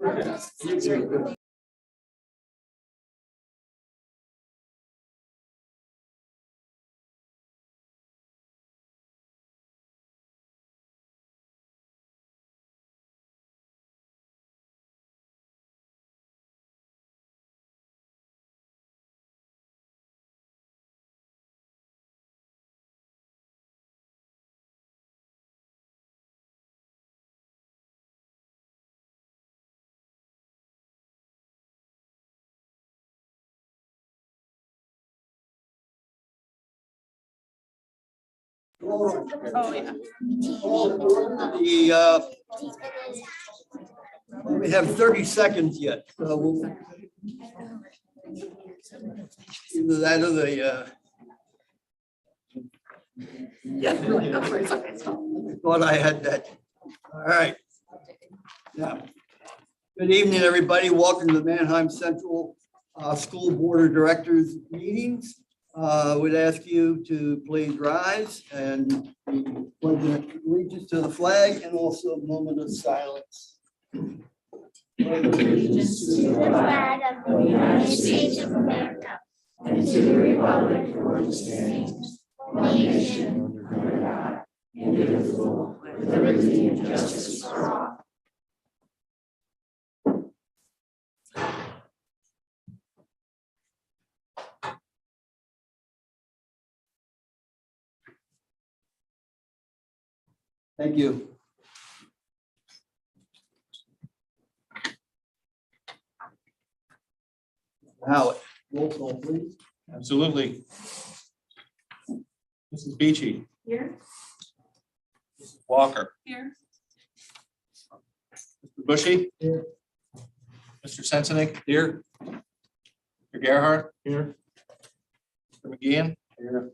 Oh, yeah. We have 30 seconds yet. So we'll, either that or the. Yeah, go for it. Thought I had that. All right. Yeah. Good evening, everybody. Welcome to the Manheim Central School Board of Directors meetings. Would ask you to please rise and pledge allegiance to the flag and also a moment of silence. Allegiance to the flag of the United States of America and to the republic for which it stands, one nation, under God, indivisible, with liberty and justice for all. Thank you. Howard, roll call, please. Absolutely. Mrs. Beachy. Here. Mrs. Walker. Here. Mr. Bushy. Here. Mr. Sensenig. Here. Mr. Gerhart. Here. Mr. McGeehan. Here.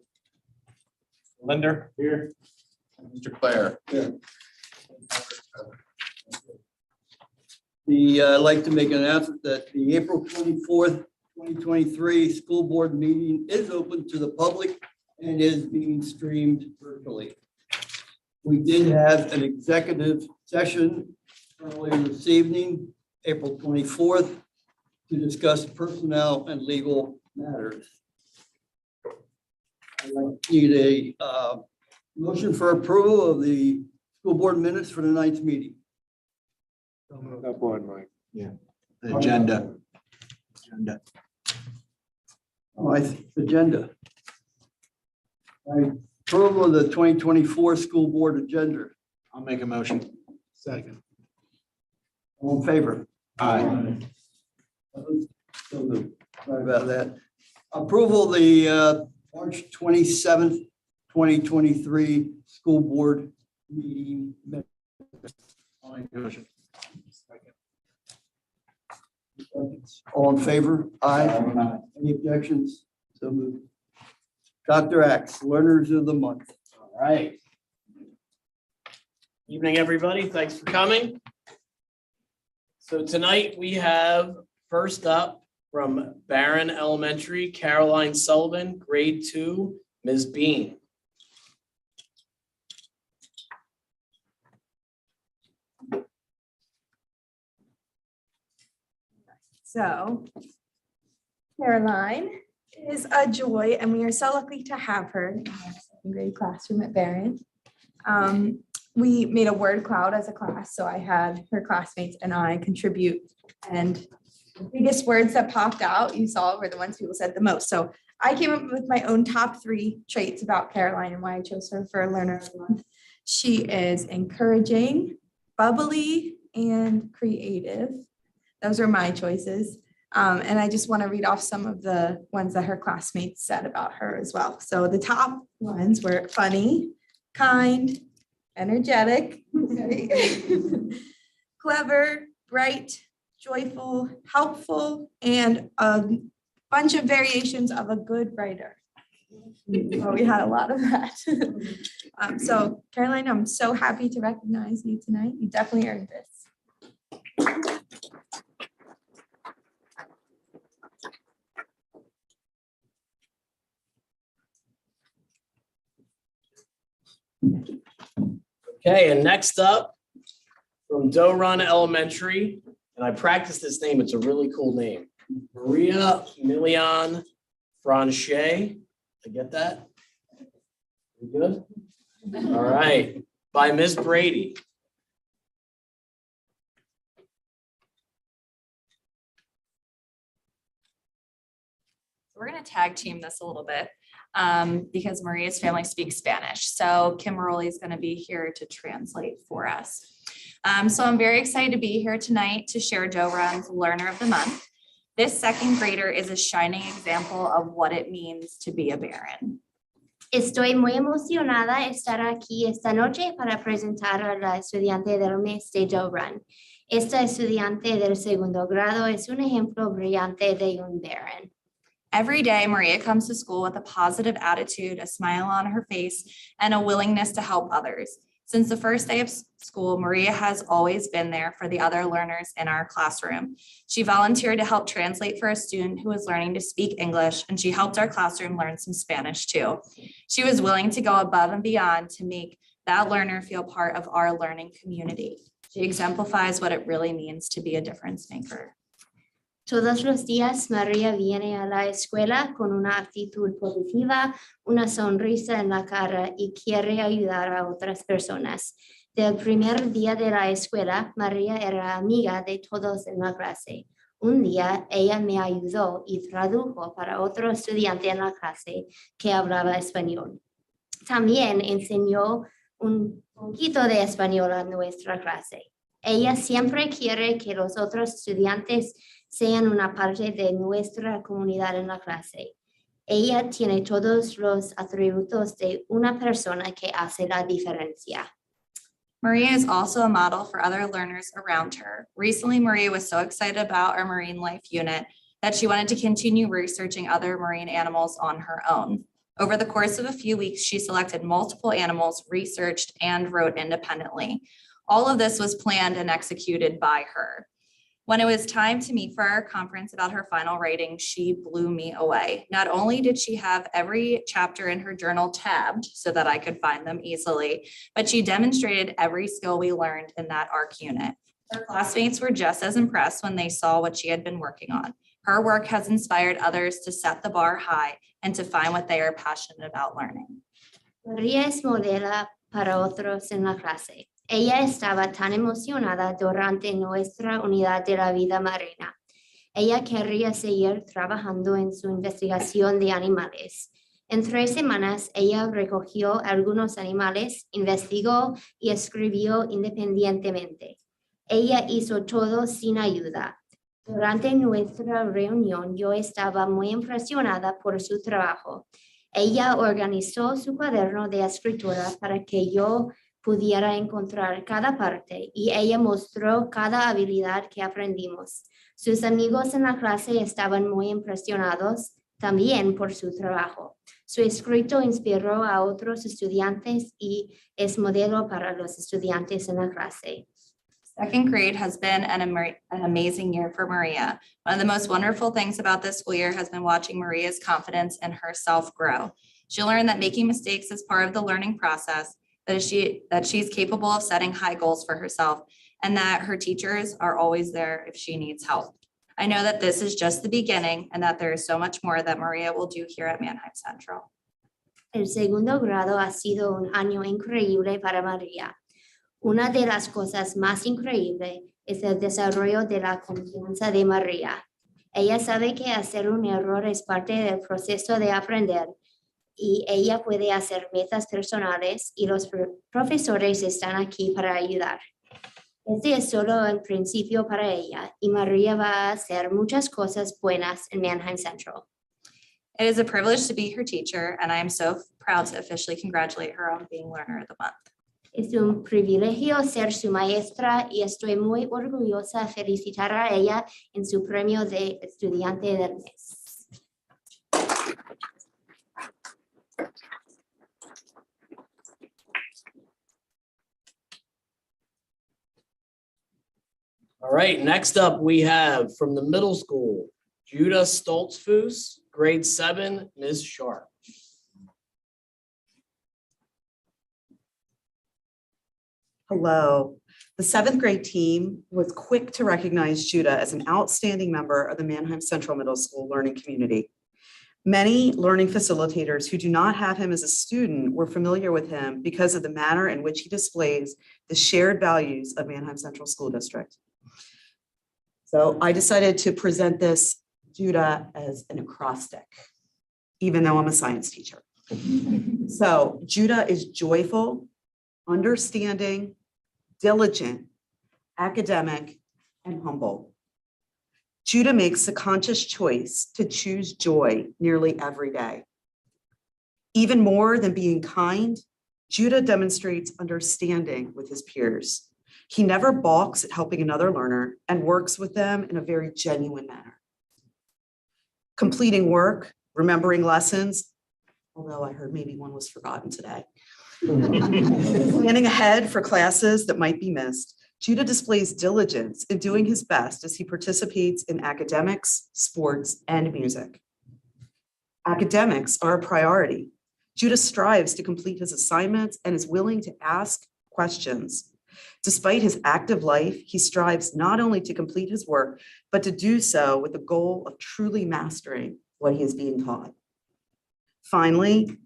Linder. Here. And Mr. Claire. Here. I'd like to make an announcement that the April 24th, 2023 school board meeting is open to the public and is being streamed virtually. We did have an executive session earlier this evening, April 24th, to discuss personnel and legal matters. I'd like to need a motion for approval of the school board minutes for tonight's meeting. Up one, Mike. Yeah. Agenda. Agenda. Approval of the 2024 school board agenda. I'll make a motion. Second. All in favor? Aye. So moved. Sorry about that. Approval of the March 27th, 2023 school board meeting minutes. I'll make a motion. All in favor? Aye. Any objections? So moved. Dr. Axe, learners of the month. All right. Evening, everybody. Thanks for coming. So tonight we have first up from Barron Elementary, Caroline Sullivan, grade 2, Ms. Bean. So Caroline is a joy, and we are so lucky to have her in our second grade classroom at Barron. We made a word cloud as a class, so I had her classmates and I contribute, and the biggest words that popped out, you saw, were the ones people said the most. So I came up with my own top 3 traits about Caroline and why I chose her for a learner of the month. She is encouraging, bubbly, and creative. Those are my choices. And I just want to read off some of the ones that her classmates said about her as well. So the top ones were funny, kind, energetic, clever, bright, joyful, helpful, and a bunch of variations of a good writer. So we had a lot of that. So Caroline, I'm so happy to recognize you tonight. You definitely earned this. Okay, and next up from Doe Run Elementary, and I practiced this name. It's a really cool name. Maria Million Franche. I get that? You good? All right, by Ms. Brady. We're going to tag team this a little bit because Maria's family speaks Spanish. So Kim Rowley is going to be here to translate for us. So I'm very excited to be here tonight to share Joe Run's Learner of the Month. This second grader is a shining example of what it means to be a Baron. Estoy muy emocionada de estar aquí esta noche para presentar a la estudiante del mes de Joe Run. Esta estudiante del segundo grado es un ejemplo brillante de un Baron. Every day, Maria comes to school with a positive attitude, a smile on her face, and a willingness to help others. Since the first day of school, Maria has always been there for the other learners in our classroom. She volunteered to help translate for a student who was learning to speak English, and she helped our classroom learn some Spanish too. She was willing to go above and beyond to make that learner feel part of our learning community. She exemplifies what it really means to be a difference maker. Todos los días María viene a la escuela con una actitud positiva, una sonrisa en la cara y quiere ayudar a otras personas. Del primer día de la escuela, María era amiga de todos en la clase. Un día ella me ayudó y tradujo para otro estudiante en la clase que hablaba español. También enseñó un poquito de español a nuestra clase. Ella siempre quiere que los otros estudiantes sean una parte de nuestra comunidad en la clase. Ella tiene todos los atributos de una persona que hace la diferencia. Maria is also a model for other learners around her. Recently, Maria was so excited about our marine life unit that she wanted to continue researching other marine animals on her own. Over the course of a few weeks, she selected multiple animals, researched, and wrote independently. All of this was planned and executed by her. When it was time to meet for our conference about her final writing, she blew me away. Not only did she have every chapter in her journal tabbed so that I could find them easily, but she demonstrated every skill we learned in that ARC unit. Her classmates were just as impressed when they saw what she had been working on. Her work has inspired others to set the bar high and to find what they are passionate about learning. María es modelo para otros en la clase. Ella estaba tan emocionada durante nuestra unidad de la vida marina. Ella quería seguir trabajando en su investigación de animales. En 3 semanas, ella recogió algunos animales, investigó y escribió independientemente. Ella hizo todo sin ayuda. Durante nuestra reunión, yo estaba muy impresionada por su trabajo. Ella organizó su cuaderno de escritura para que yo pudiera encontrar cada parte y ella mostró cada habilidad que aprendimos. Sus amigos en la clase estaban muy impresionados también por su trabajo. Su escrito inspiró a otros estudiantes y es modelo para los estudiantes en la clase. Second grade has been an amazing year for Maria. One of the most wonderful things about this school year has been watching Maria's confidence in herself grow. She learned that making mistakes is part of the learning process, that she's capable of setting high goals for herself, and that her teachers are always there if she needs help. I know that this is just the beginning and that there is so much more that Maria will do here at Mannheim Central. El segundo grado ha sido un año increíble para María. Una de las cosas más increíbles es el desarrollo de la confianza de María. Ella sabe que hacer un error es parte del proceso de aprender y ella puede hacer metas personales y los profesores están aquí para ayudar. Este es solo el principio para ella y María va a hacer muchas cosas buenas en Mannheim Central. It is a privilege to be her teacher, and I am so proud to officially congratulate her on being Learner of the Month. Es un privilegio ser su maestra y estoy muy orgullosa de felicitar a ella en su premio de estudiante del mes. All right, next up we have from the middle school, Judah Stoltzfus, grade 7, Ms. Sharp. Hello. The seventh grade team was quick to recognize Judah as an outstanding member of the Manheim Central Middle School learning community. Many learning facilitators who do not have him as a student were familiar with him because of the manner in which he displays the shared values of Manheim Central School District. So I decided to present this Judah as an acrostic, even though I'm a science teacher. So Judah is joyful, understanding, diligent, academic, and humble. Judah makes a conscious choice to choose joy nearly every day. Even more than being kind, Judah demonstrates understanding with his peers. He never balks at helping another learner and works with them in a very genuine manner. Completing work, remembering lessons, although I heard maybe one was forgotten today. Planning ahead for classes that might be missed, Judah displays diligence in doing his best as he participates in academics, sports, and music. Academics are a priority. Judah strives to complete his assignments and is willing to ask questions. Despite his active life, he strives not only to complete his work, but to do so with the goal of truly mastering what he is being taught. Finally,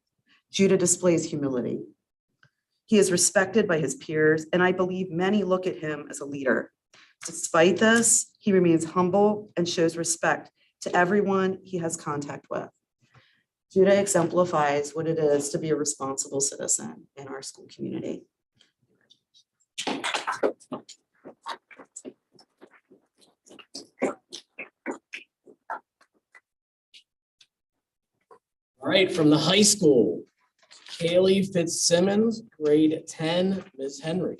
Judah displays humility. He is respected by his peers, and I believe many look at him as a leader. Despite this, he remains humble and shows respect to everyone he has contact with. Judah exemplifies what it is to be a responsible citizen in our school community. All right, from the high school, Kaylee Fitzsimmons, grade 10, Ms. Henry.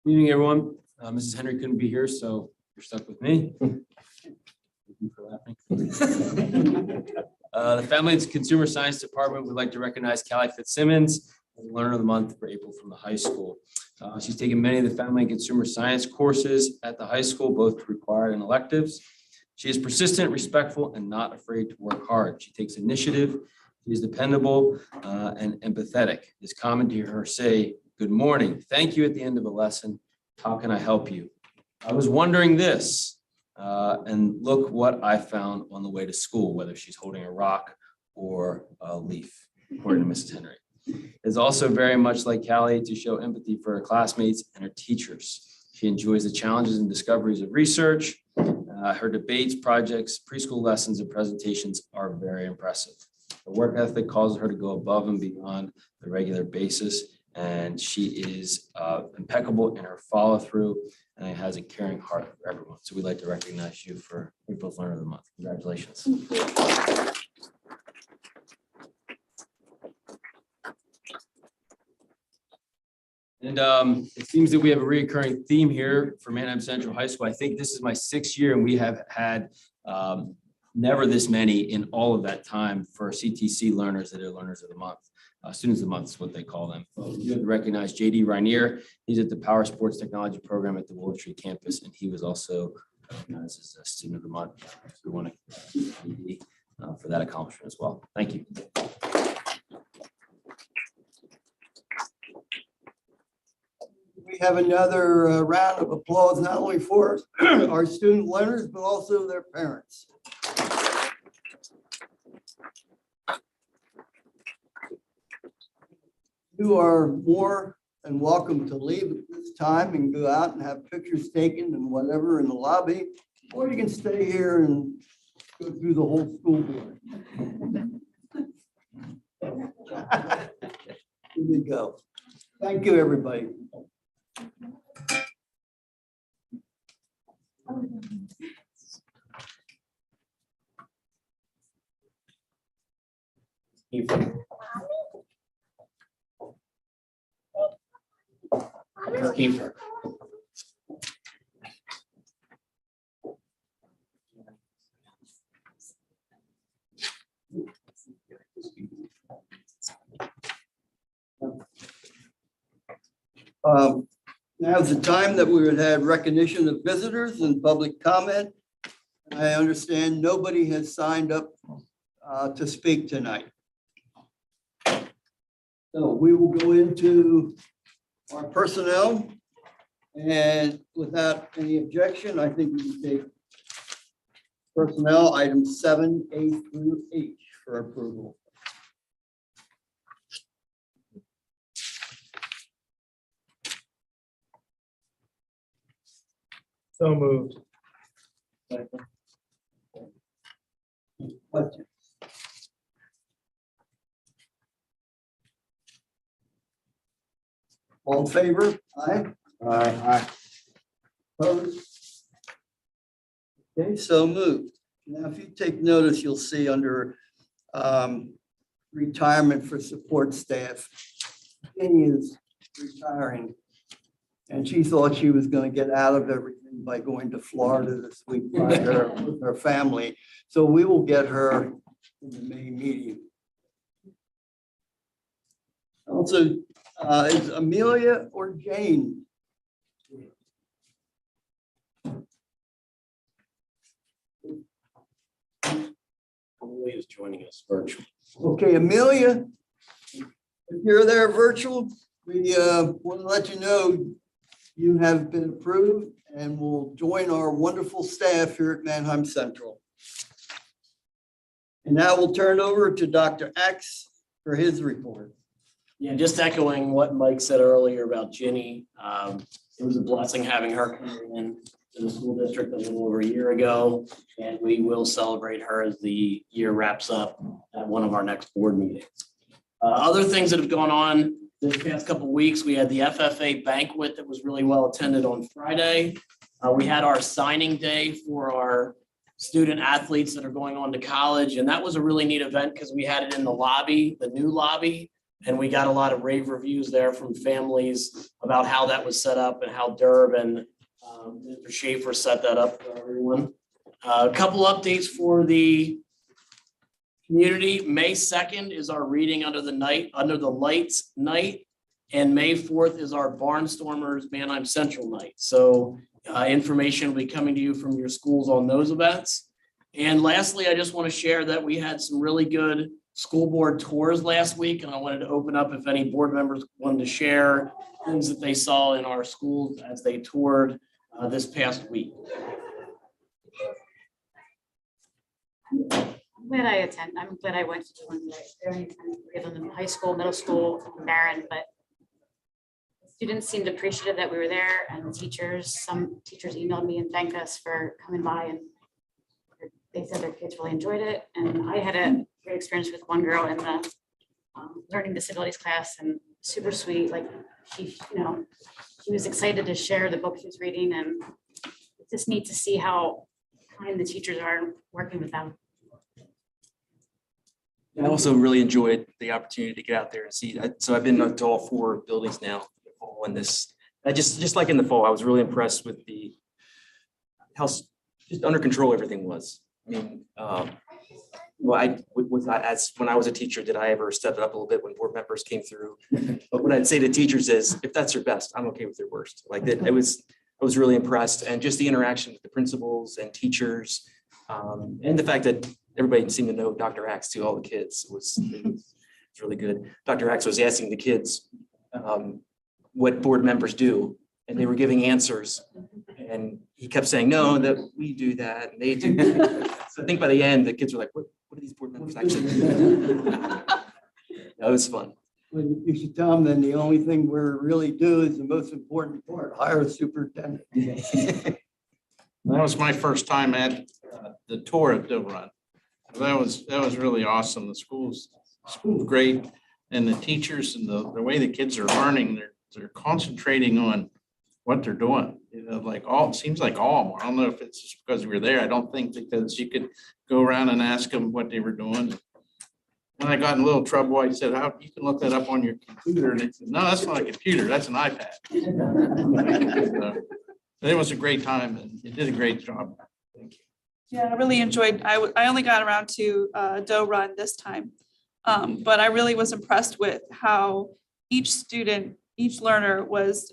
Good evening, everyone. Mrs. Henry couldn't be here, so you're stuck with me. Thank you for laughing. The Family and Consumer Science Department would like to recognize Callie Fitzsimmons as Learner of the Month for April from the high school. She's taken many of the Family and Consumer Science courses at the high school, both required and electives. She is persistent, respectful, and not afraid to work hard. She takes initiative. She is dependable and empathetic. It's common to hear her say, "Good morning, thank you" at the end of a lesson. How can I help you? I was wondering this, and look what I found on the way to school, whether she's holding a rock or a leaf, according to Mrs. Henry. It's also very much like Callie to show empathy for her classmates and her teachers. She enjoys the challenges and discoveries of research. Her debates, projects, preschool lessons, and presentations are very impressive. Her work ethic causes her to go above and beyond the regular basis, and she is impeccable in her follow through and has a caring heart for everyone. So we'd like to recognize you for April's Learner of the Month. Congratulations. And it seems that we have a recurring theme here for Manheim Central High School. I think this is my 6th year, and we have had never this many in all of that time for CTC learners that are Learners of the Month. Students of the Month is what they call them. You have to recognize JD Rainier. He's at the Power Sports Technology Program at the Willow Tree campus, and he was also recognized as a Student of the Month. So we want to thank JD for that accomplishment as well. Thank you. We have another round of applause, not only for our student learners, but also their parents. You are more than welcome to leave at this time and go out and have pictures taken and whatever in the lobby, or you can stay here and go through the whole school board. Here we go. Thank you, everybody. Keeper. Now's the time that we would have recognition of visitors and public comment. I understand nobody has signed up to speak tonight. So we will go into our personnel. And without any objection, I think we can take personnel items 7A through H for approval. So moved. Questions? All in favor? Aye. Aye. Opposed? Okay, so moved. Now, if you take notice, you'll see under retirement for support staff, Jenny is retiring. And she thought she was going to get out of everything by going to Florida this week with her family. So we will get her in the May meeting. Also, is Amelia or Jane? Emily is joining us virtually. Okay, Amelia, if you're there virtual, we want to let you know you have been approved and will join our wonderful staff here at Manheim Central. And now we'll turn over to Dr. X for his report. Yeah, just echoing what Mike said earlier about Ginny. It was a blessing having her come in to the school district a little over a year ago. And we will celebrate her as the year wraps up at one of our next board meetings. Other things that have gone on this past couple of weeks, we had the FFA banquet that was really well attended on Friday. We had our signing day for our student athletes that are going on to college. And that was a really neat event because we had it in the lobby, the new lobby. And we got a lot of rave reviews there from families about how that was set up and how Derb and Mr. Schaefer set that up for everyone. A couple updates for the community. May 2nd is our reading under the lights night. And May 4th is our Barnstormers Manheim Central night. So information will be coming to you from your schools on those events. And lastly, I just want to share that we had some really good school board tours last week, and I wanted to open up if any board members wanted to share things that they saw in our schools as they toured this past week. I'm glad I went to one today. We have them in high school, middle school, Barron, but students seemed appreciative that we were there, and the teachers, some teachers emailed me and thanked us for coming by, and they said their kids really enjoyed it. And I had a great experience with one girl in the learning disabilities class, and super sweet. Like she was excited to share the book she was reading, and it's just neat to see how kind the teachers are working with them. I also really enjoyed the opportunity to get out there and see. So I've been to all 4 buildings now. And this, I just like in the fall, I was really impressed with how just under control everything was. I mean, when I was a teacher, did I ever step it up a little bit when board members came through? But what I'd say to teachers is, if that's their best, I'm okay with their worst. Like that, I was really impressed, and just the interaction with the principals and teachers, and the fact that everybody seemed to know Dr. Axe to all the kids was really good. Dr. Axe was asking the kids what board members do, and they were giving answers, and he kept saying, no, that we do that, and they do. So I think by the end, the kids were like, what are these board members actually doing? That was fun. Well, you should tell them then the only thing we really do is the most important part, hire a superintendent. That was my first time at the tour at Doe Run. That was really awesome. The school's great, and the teachers and the way the kids are learning, they're concentrating on what they're doing. It seems like all. I don't know if it's just because we were there. I don't think because you could go around and ask them what they were doing. When I got in a little trouble, I said, "How you can look that up on your computer?" And they said, "No, that's not a computer. That's an iPad." So, it was a great time, and you did a great job. Thank you. Yeah, I really enjoyed, I only got around to Doe Run this time. But I really was impressed with how each student, each learner was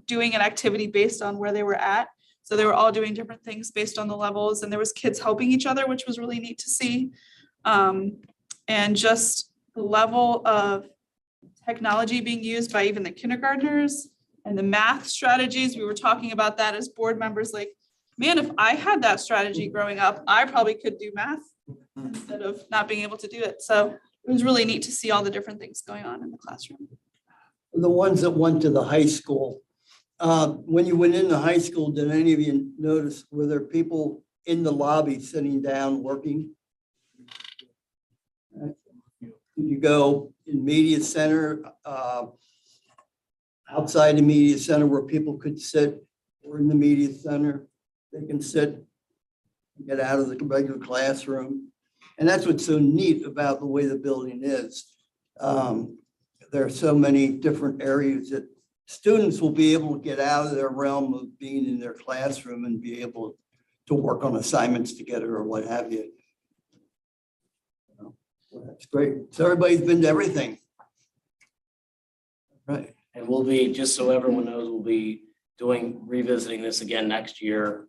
doing an activity based on where they were at. So they were all doing different things based on the levels, and there was kids helping each other, which was really neat to see. And just the level of technology being used by even the kindergartners and the math strategies. We were talking about that as board members, like, man, if I had that strategy growing up, I probably could do math instead of not being able to do it. So it was really neat to see all the different things going on in the classroom. The ones that went to the high school, when you went into high school, did any of you notice, were there people in the lobby sitting down working? Did you go in media center, outside the media center where people could sit, or in the media center, they can sit, get out of the regular classroom? And that's what's so neat about the way the building is. There are so many different areas that students will be able to get out of their realm of being in their classroom and be able to work on assignments together or what have you. Well, that's great. So everybody's been to everything. Right. And we'll be, just so everyone knows, we'll be revisiting this again next year.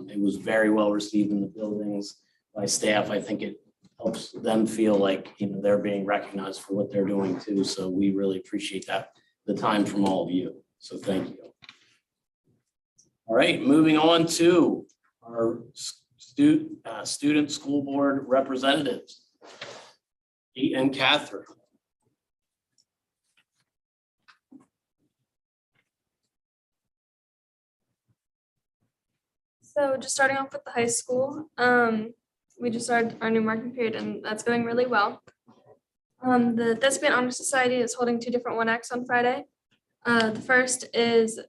It was very well received in the buildings by staff. I think it helps them feel like, they're being recognized for what they're doing too. So we really appreciate that, the time from all of you. So thank you. All right, moving on to our student school board representatives. Kate and Catherine. So just starting off with the high school, we just started our new marking period and that's going really well. The Thespian Honor Society is holding 2 different 1-acts on Friday. The first is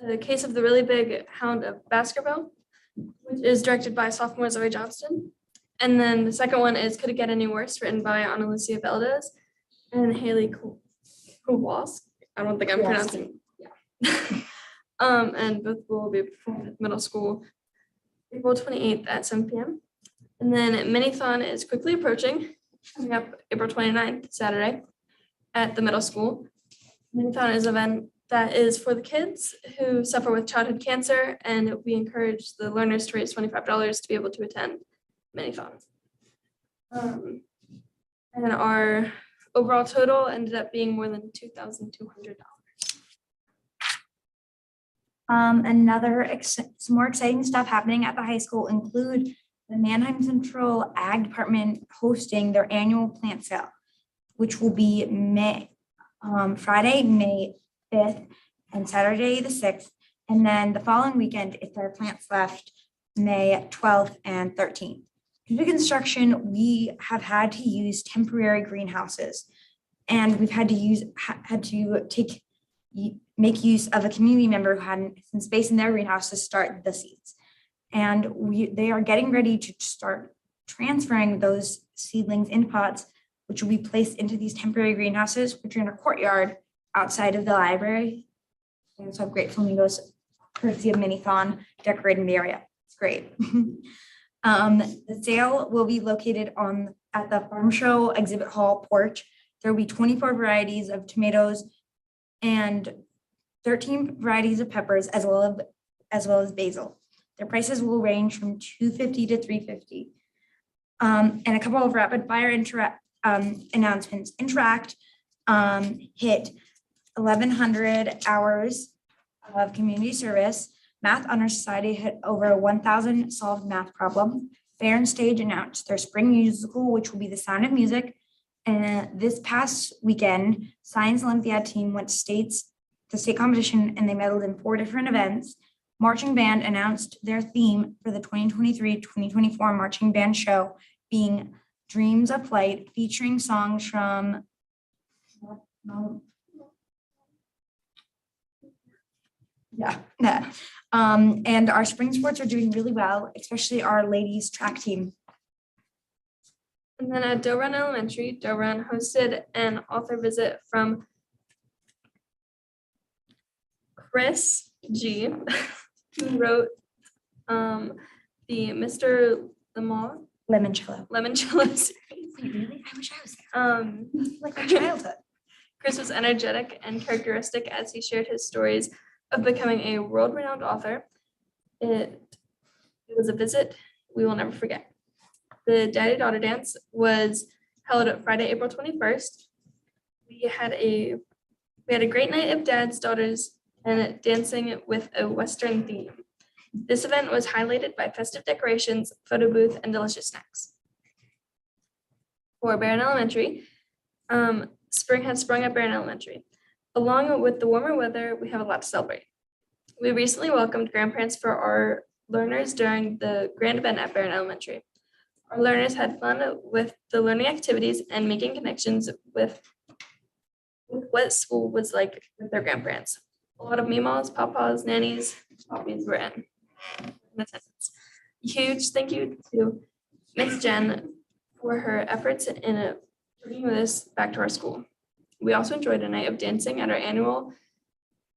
The Case of the Really Big Hound of Baskerville, which is directed by sophomore Zoe Johnston. And then the second one is Could It Get Any Worse, written by Ana Lucia Valdez and Haley Kowalski. I don't think I'm pronouncing. Yeah. And both will be performed at middle school April 28th at 7 p.m. And then Minithon is quickly approaching, coming up April 29th, Saturday, at the middle school. Minithon is an event that is for the kids who suffer with childhood cancer, and we encourage the learners to raise $25 to be able to attend Minithon. And our overall total ended up being more than $2,200. Some more exciting stuff happening at the high school include the Manheim Central Ag Department hosting their annual plant sale, which will be Friday, May 5th and Saturday, the 6th. And then the following weekend, if there are plants left, May 12th and 13th. Due to construction, we have had to use temporary greenhouses, and we've had to make use of a community member who had some space in their greenhouse to start the seeds. And they are getting ready to start transferring those seedlings in pots, which will be placed into these temporary greenhouses, which are in a courtyard outside of the library. And so great flamingos, courtesy of Minithon, decorating the area. It's great. The sale will be located at the Farm Show Exhibit Hall porch. There will be 24 varieties of tomatoes and 13 varieties of peppers, as well as basil. Their prices will range from $250 to $350. And a couple of rapid fire announcements. Interact hit 1,100 hours of community service. Math Honor Society hit over 1,000 solved math problems. Fair and Stage announced their spring musical, which will be The Sound of Music. And this past weekend, Science Olympiad team went to state competition, and they medaled in 4 different events. Marching Band announced their theme for the 2023-2024 Marching Band show being Dreams of Flight, featuring songs from and our spring sports are doing really well, especially our ladies track team. And then at Doe Run Elementary, Doe Run hosted an author visit from Chris G, who wrote the Mr. Lemoncello series. Wait, really? I wish I was there. Like my childhood. Chris was energetic and characteristic as he shared his stories of becoming a world-renowned author. It was a visit we will never forget. The Daddy Daughter Dance was held Friday, April 21st. we had a great night of dads, daughters, and dancing with a Western theme. This event was highlighted by festive decorations, photo booth, and delicious snacks. For Barron Elementary, spring has sprung at Barron Elementary. Along with the warmer weather, we have a lot to celebrate. We recently welcomed grandparents for our learners during the grand event at Barron Elementary. Our learners had fun with the learning activities and making connections with what school was like with their grandparents. A lot of meemaws, papas, nannies, poppies were in attendance. Huge thank you to Miss Jen for her efforts in bringing this back to our school. We also enjoyed a night of dancing at our annual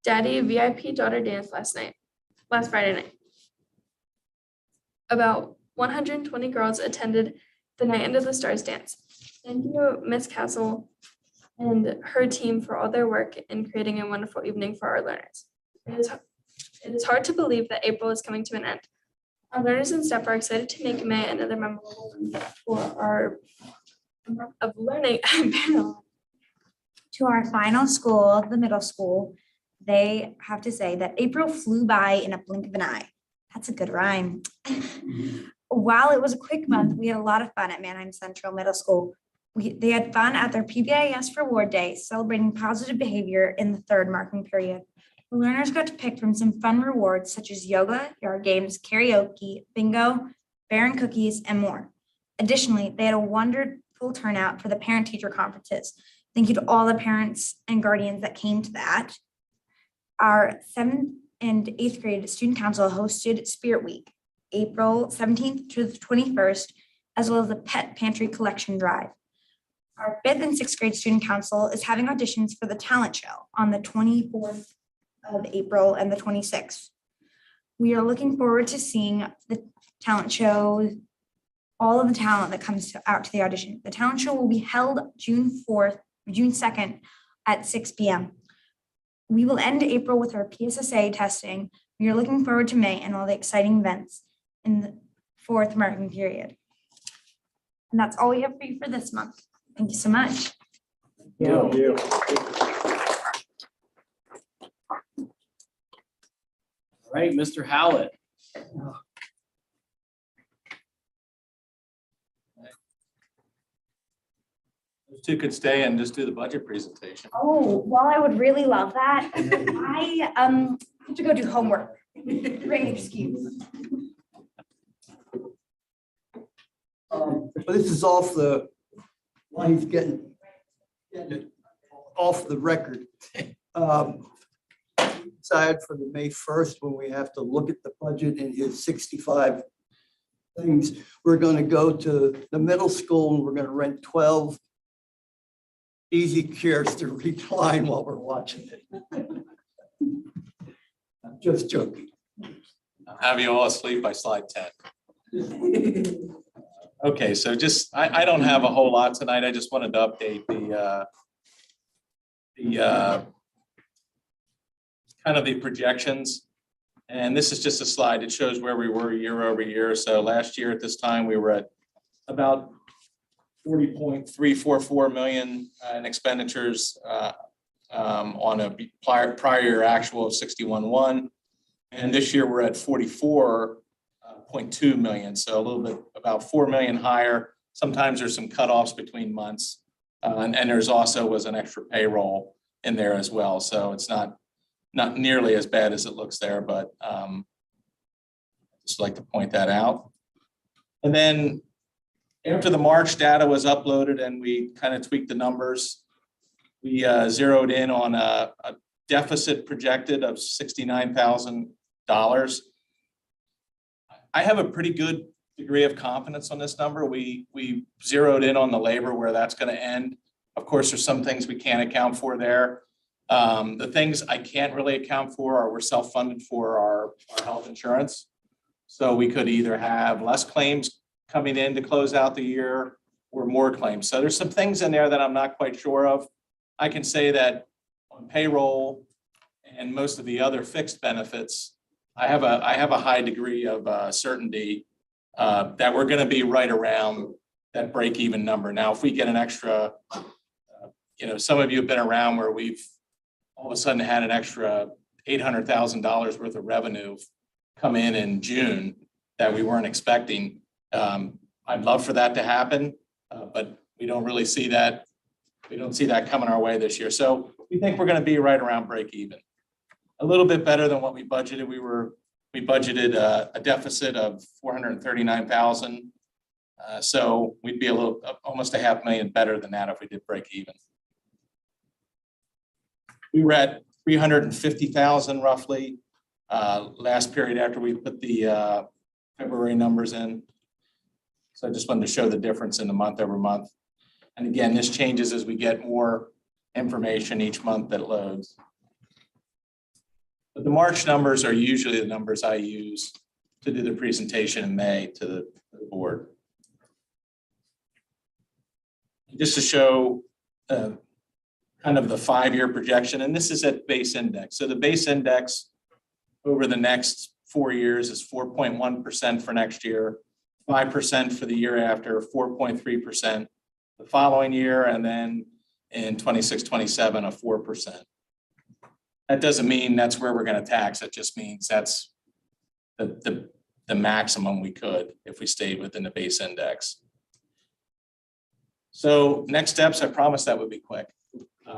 Daddy VIP Daughter Dance last Friday night. About 120 girls attended the Night Under the Stars dance. Thank you, Miss Castle and her team for all their work in creating a wonderful evening for our learners. It is hard to believe that April is coming to an end. Our learners and staff are excited to make May another memorable one for our of learning. To our final school, the middle school, they have to say that April flew by in a blink of an eye. That's a good rhyme. While it was a quick month, we had a lot of fun at Manheim Central Middle School. They had fun at their PBIS Reward Day, celebrating positive behavior in the third marking period. The learners got to pick from some fun rewards such as yoga, yard games, karaoke, bingo, Baron cookies, and more. Additionally, they had a wonderful turnout for the parent-teacher conferences. Thank you to all the parents and guardians that came to that. Our 7th and 8th grade student council hosted Spirit Week, April 17th to the 21st, as well as the pet pantry collection drive. Our 5th and 6th grade student council is having auditions for the talent show on the 24th of April and the 26th. We are looking forward to seeing the talent show, all of the talent that comes out to the audition. The talent show will be held June 2nd at 6 p.m. We will end April with our PSSA testing. We are looking forward to May and all the exciting events in the 4th marking period. And that's all we have for you for this month. Thank you so much. Thank you. All right, Mr. Howlett. Those two could stay and just do the budget presentation. Oh, well, I would really love that. I have to go do homework. Great excuse. But this is off the, while he's getting it off the record. Decided for the May 1st, when we have to look at the budget and his 65 things, we're going to go to the middle school and we're going to rent 12 easy chairs to recline while we're watching it. I'm just joking. I'll have you all asleep by slide 10. Okay, so just, I don't have a whole lot tonight. I just wanted to update the kind of the projections. And this is just a slide. It shows where we were year over year. So last year at this time, we were at about 40.344 million in expenditures on a prior year actual of 61.1. And this year we're at 44.2 million. So a little bit, about 4 million higher. Sometimes there's some cutoffs between months. And there's also was an extra payroll in there as well. So it's not nearly as bad as it looks there, but just like to point that out. And then after the March data was uploaded and we kind of tweaked the numbers, we zeroed in on a deficit projected of $69,000. I have a pretty good degree of confidence on this number. We zeroed in on the labor where that's going to end. Of course, there's some things we can't account for there. The things I can't really account for are we're self-funded for our health insurance. So we could either have less claims coming in to close out the year or more claims. So there's some things in there that I'm not quite sure of. I can say that on payroll and most of the other fixed benefits, I have a high degree of certainty that we're going to be right around that break-even number. Now, if we get an extra some of you have been around where we've all of a sudden had an extra $800,000 worth of revenue come in June that we weren't expecting. I'd love for that to happen, but we don't really see that. We don't see that coming our way this year. So we think we're going to be right around break even. A little bit better than what we budgeted. We budgeted a deficit of 439,000. So we'd be almost $500,000 better than that if we did break even. We were at 350,000 roughly last period after we put the February numbers in. So I just wanted to show the difference in the month over month. And again, this changes as we get more information each month that loads. But the March numbers are usually the numbers I use to do the presentation in May to the board. Just to show kind of the 5-year projection, and this is at base index. So the base index over the next 4 years is 4.1% for next year, 5% for the year after, 4.3% the following year, and then in 26, 27, a 4%. That doesn't mean that's where we're going to tax. It just means that's the maximum we could if we stayed within the base index. So next steps, I promised that would be quick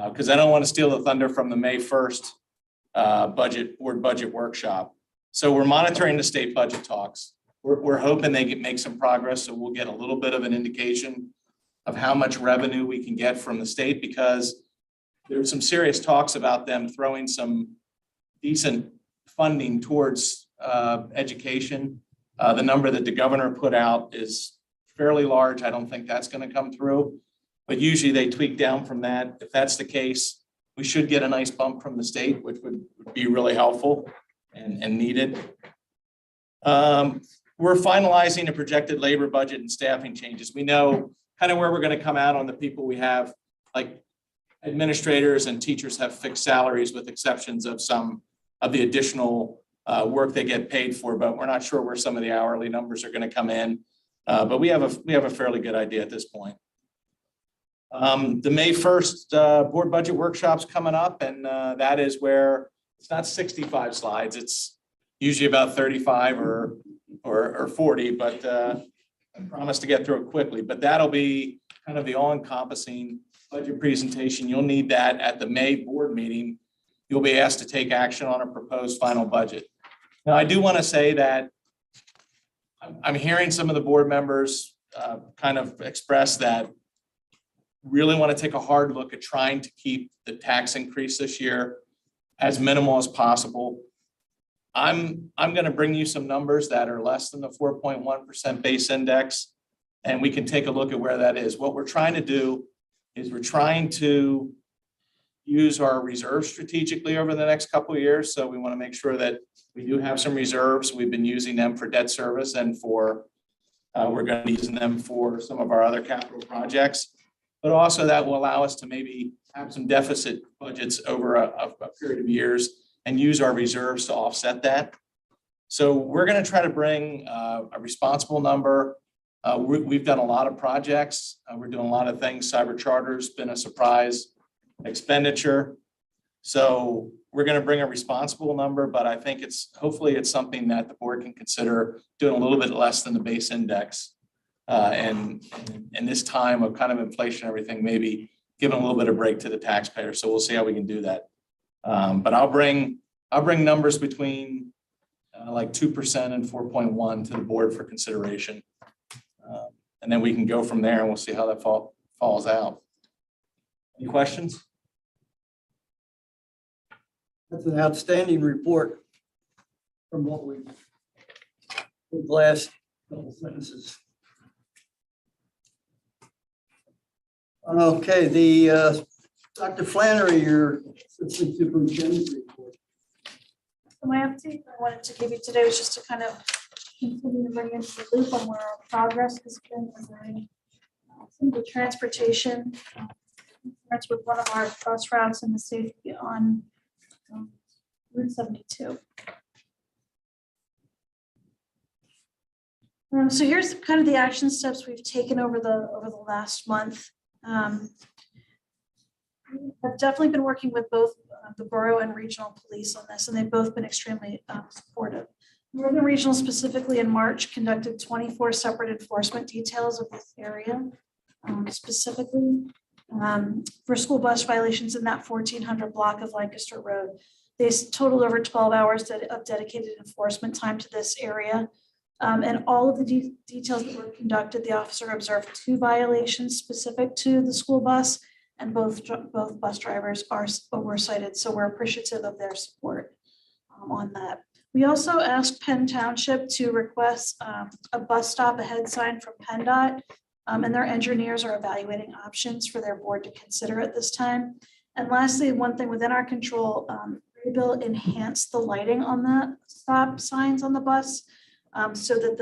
because I don't want to steal the thunder from the May 1st board budget workshop. So we're monitoring the state budget talks. We're hoping they make some progress, so we'll get a little bit of an indication of how much revenue we can get from the state, because there's some serious talks about them throwing some decent funding towards education. The number that the governor put out is fairly large. I don't think that's going to come through, but usually they tweak down from that. If that's the case, we should get a nice bump from the state, which would be really helpful and needed. We're finalizing a projected labor budget and staffing changes. We know kind of where we're going to come out on the people we have, like administrators and teachers have fixed salaries with exceptions of some of the additional work they get paid for, but we're not sure where some of the hourly numbers are going to come in. But we have a fairly good idea at this point. The May 1st board budget workshop's coming up, and that is where it's not 65 slides. It's usually about 35 or 40, but I promise to get through it quickly. But that'll be kind of the all-encompassing budget presentation. You'll need that at the May board meeting. You'll be asked to take action on a proposed final budget. Now, I do want to say that I'm hearing some of the board members kind of express that really want to take a hard look at trying to keep the tax increase this year as minimal as possible. I'm going to bring you some numbers that are less than the 4.1% base index, and we can take a look at where that is. What we're trying to do is we're trying to use our reserves strategically over the next couple of years. So we want to make sure that we do have some reserves. We've been using them for debt service and for, we're going to be using them for some of our other capital projects. But also that will allow us to maybe have some deficit budgets over a period of years and use our reserves to offset that. So we're going to try to bring a responsible number. We've done a lot of projects. We're doing a lot of things. Cyber charter's been a surprise expenditure. So we're going to bring a responsible number, but I think hopefully it's something that the board can consider doing a little bit less than the base index. And in this time of kind of inflation, everything, maybe giving a little bit of break to the taxpayer. So we'll see how we can do that. But I'll bring numbers between like 2% and 4.1 to the board for consideration. And then we can go from there and we'll see how that falls out. Any questions? That's an outstanding report from what we, the last couple sentences. Okay, Dr. Flannery, your assistant superintendent report. So my update I wanted to give you today was just to kind of continue to bring into the loop on where our progress has been regarding some of the transportation. That's with one of our bus routes in the safety on Route 72. So here's kind of the action steps we've taken over the last month. I've definitely been working with both the borough and regional police on this, and they've both been extremely supportive. Northern Regional specifically in March conducted 24 separate enforcement details of this area. Specifically for school bus violations in that 1400 block of Lancaster Road. They totaled over 12 hours of dedicated enforcement time to this area. And all of the details that were conducted, the officer observed 2 violations specific to the school bus, and both bus drivers were cited. So we're appreciative of their support on that. We also asked Penn Township to request a bus stop ahead sign from PennDOT. And their engineers are evaluating options for their board to consider at this time. And lastly, one thing within our control, Bill enhanced the lighting on the stop signs on the bus so that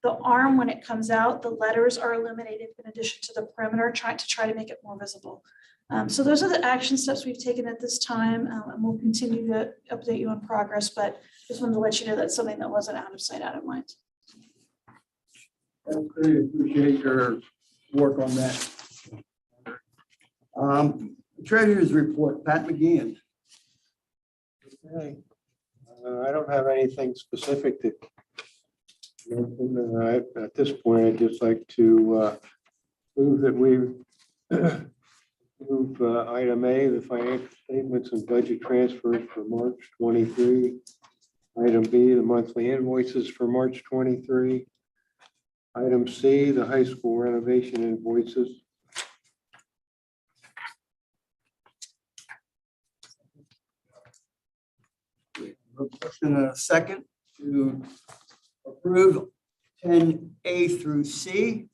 the arm, when it comes out, the letters are illuminated in addition to the perimeter, trying to make it more visible. So those are the action steps we've taken at this time, and we'll continue to update you on progress, but just wanted to let you know that's something that wasn't out of sight, out of mind. I really appreciate your work on that. Treasurer's report, Pat McGeehan. Okay. I don't have anything specific to mention. At this point, I'd just like to move that we move item A, the financial statements and budget transfers for March 23. Item B, the monthly invoices for March 23. Item C, the high school renovation invoices. A motion and a second to approve 10A through C.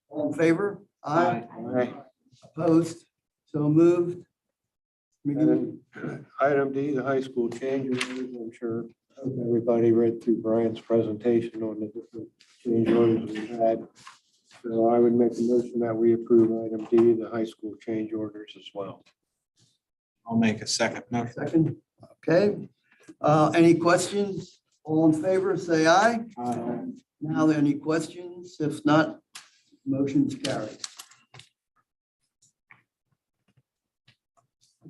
All in favor? Aye. Aye. Opposed? So moved. And then item D, the high school change orders. I'm sure everybody read through Brian's presentation on the different change orders we had. So I would make a motion that we approve item D, the high school change orders as well. I'll make a second motion. Second, okay. Any questions? All in favor, say aye. Aye. Now, any questions? If not, motion's carried.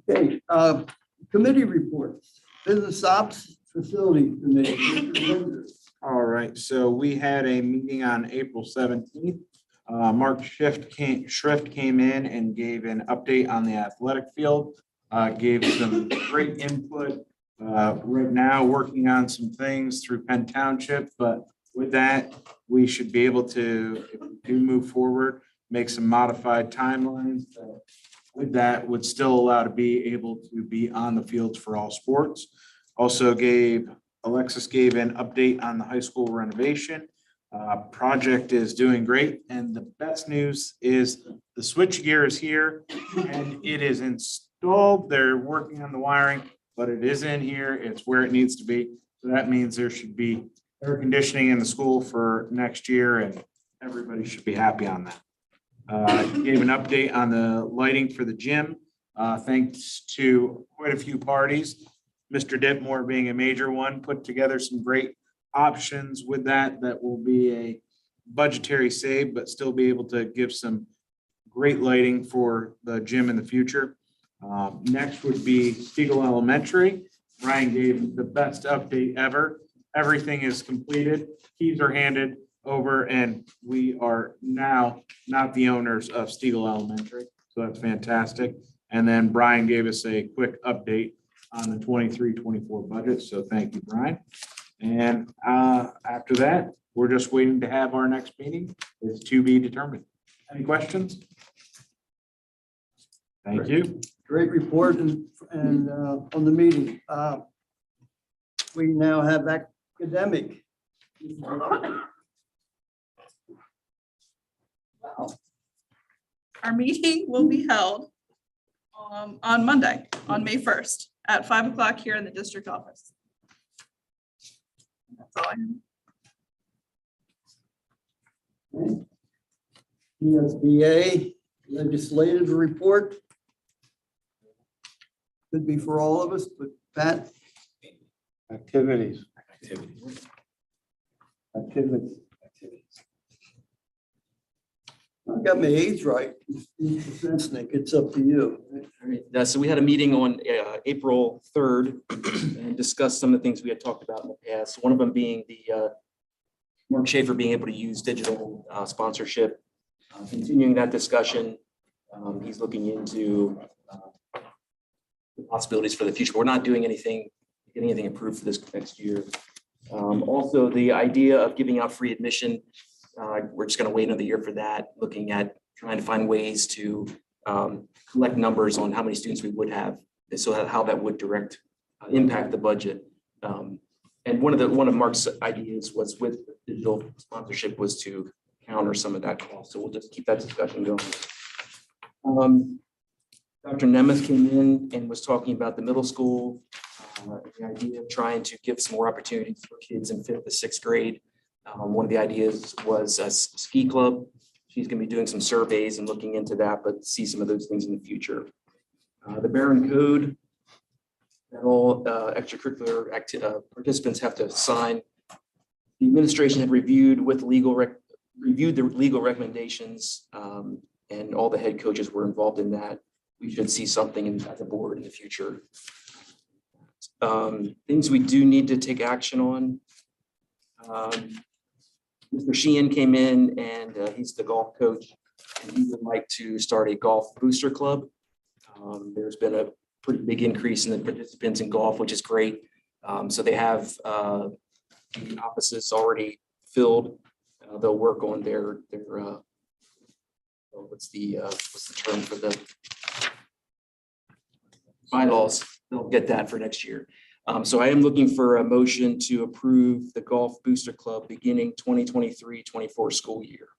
Okay, committee reports, business ops facility committee. All right, so we had a meeting on April 17th. Mark Schrift came in and gave an update on the athletic field, gave some great input. Right now, working on some things through Penn Township, but with that, we should be able to, if we do move forward, make some modified timelines. With that, would still allow to be able to be on the fields for all sports. Also Alexis gave an update on the high school renovation. Project is doing great, and the best news is the switch gear is here and it is installed. They're working on the wiring, but it is in here. It's where it needs to be. So that means there should be air conditioning in the school for next year, and everybody should be happy on that. Gave an update on the lighting for the gym. Thanks to quite a few parties, Mr. Ditmore being a major one, put together some great options with that will be a budgetary save, but still be able to give some great lighting for the gym in the future. Next would be Siegel Elementary. Ryan gave the best update ever. Everything is completed. Keys are handed over, and we are now not the owners of Siegel Elementary. So that's fantastic. And then Brian gave us a quick update on the 23-24 budget. So thank you, Brian. And after that, we're just waiting to have our next meeting. It's to be determined. Any questions? Thank you. Great report and on the meeting. We now have academic. Our meeting will be held on Monday, on May 1st, at 5 o'clock here in the district office. That's all I have. PSBA legislative report. Could be for all of us, but Pat. Activities. I got my age right. Mr. Sensnick, it's up to you. All right, so we had a meeting on April 3rd and discussed some of the things we had talked about in the past. One of them being the Mark Schaefer being able to use digital sponsorship. Continuing that discussion, he's looking into the possibilities for the future. We're not doing anything, getting anything approved for this next year. Also, the idea of giving out free admission, we're just going to wait another year for that, looking at trying to find ways to collect numbers on how many students we would have, and so how that would direct impact the budget. And one of Mark's ideas was with digital sponsorship was to counter some of that cost. So we'll just keep that discussion going. Dr. Nemeth came in and was talking about the middle school, the idea of trying to give some more opportunities for kids in 5th to 6th grade. One of the ideas was a ski club. She's going to be doing some surveys and looking into that, but see some of those things in the future. The Barron Code, that all extracurricular participants have to sign. The administration had reviewed the legal recommendations, and all the head coaches were involved in that. We should see something at the board in the future. Things we do need to take action on. Mr. Sheehan came in and he's the golf coach, and he would like to start a golf booster club. There's been a pretty big increase in the participants in golf, which is great. So they have the offices already filled. They'll work on their what's the term for the bylaws. They'll get that for next year. So I am looking for a motion to approve the golf booster club beginning 2023-24 school year.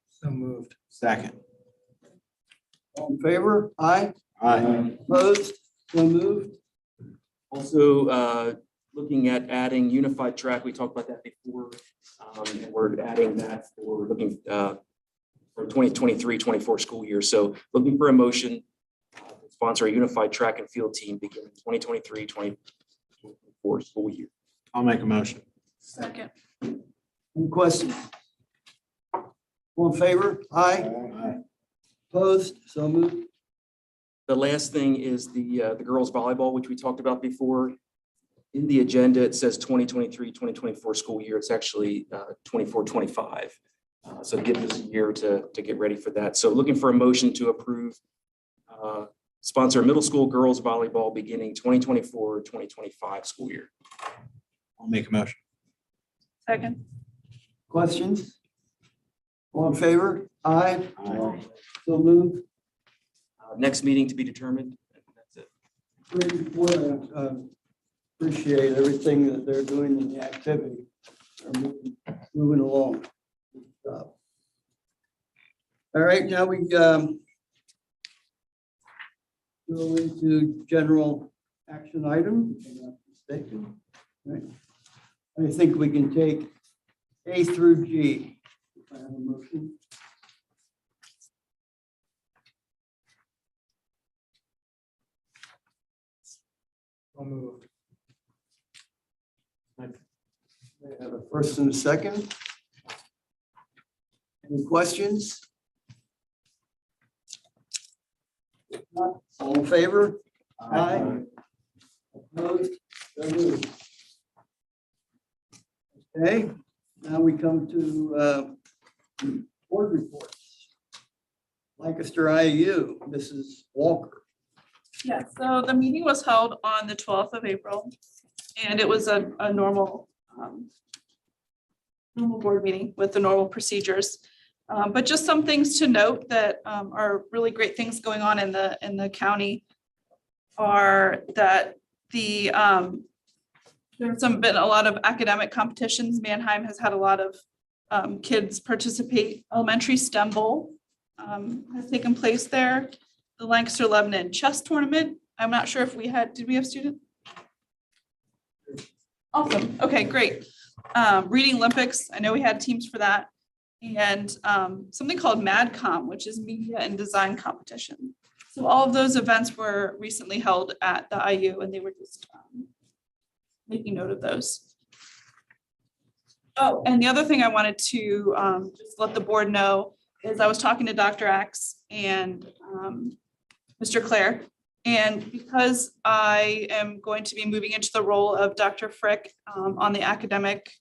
So moved. Second. All in favor? Aye. Aye. Opposed? So moved. Also, looking at adding unified track, we talked about that before. And we're adding that for looking for 2023-24 school year. So looking for a motion to sponsor a unified track and field team beginning 2023-24 school year. I'll make a motion. Second. Any questions? All in favor? Aye. Opposed? So moved. The last thing is the girls volleyball, which we talked about before. In the agenda, it says 2023-2024 school year. It's actually 24-25. So give us a year to get ready for that. So looking for a motion to approve sponsor middle school girls volleyball beginning 2024-2025 school year. I'll make a motion. Second. Questions? All in favor? Aye. Aye. So moved. Next meeting to be determined. That's it. Great report. Appreciate everything that they're doing in the activity. They're moving along. Good job. All right, now we go into general action items. if I'm not mistaken. Right. I think we can take A through G. If I have a motion. I'll move. I have a first and a second. Any questions? If not, all in favor? Aye. Opposed? So moved. Okay, now we come to board reports. Lancaster IU, Mrs. Walker. Yeah, so the meeting was held on the 12th of April, and it was a normal board meeting with the normal procedures. But just some things to note that are really great things going on in the county are that there's been a lot of academic competitions. Mannheim has had a lot of kids participate. Elementary STEM Bowl has taken place there. The Lancaster Lebanon chess tournament. I'm not sure if did we have students? Awesome. Okay, great. Reading Olympics. I know we had teams for that. And something called MadCom, which is media and design competition. So all of those events were recently held at the IU, and they were just making note of those. Oh, and the other thing I wanted to just let the board know, is I was talking to Dr. Axe and Mr. Claire. And because I am going to be moving into the role of Dr. Frick on the academic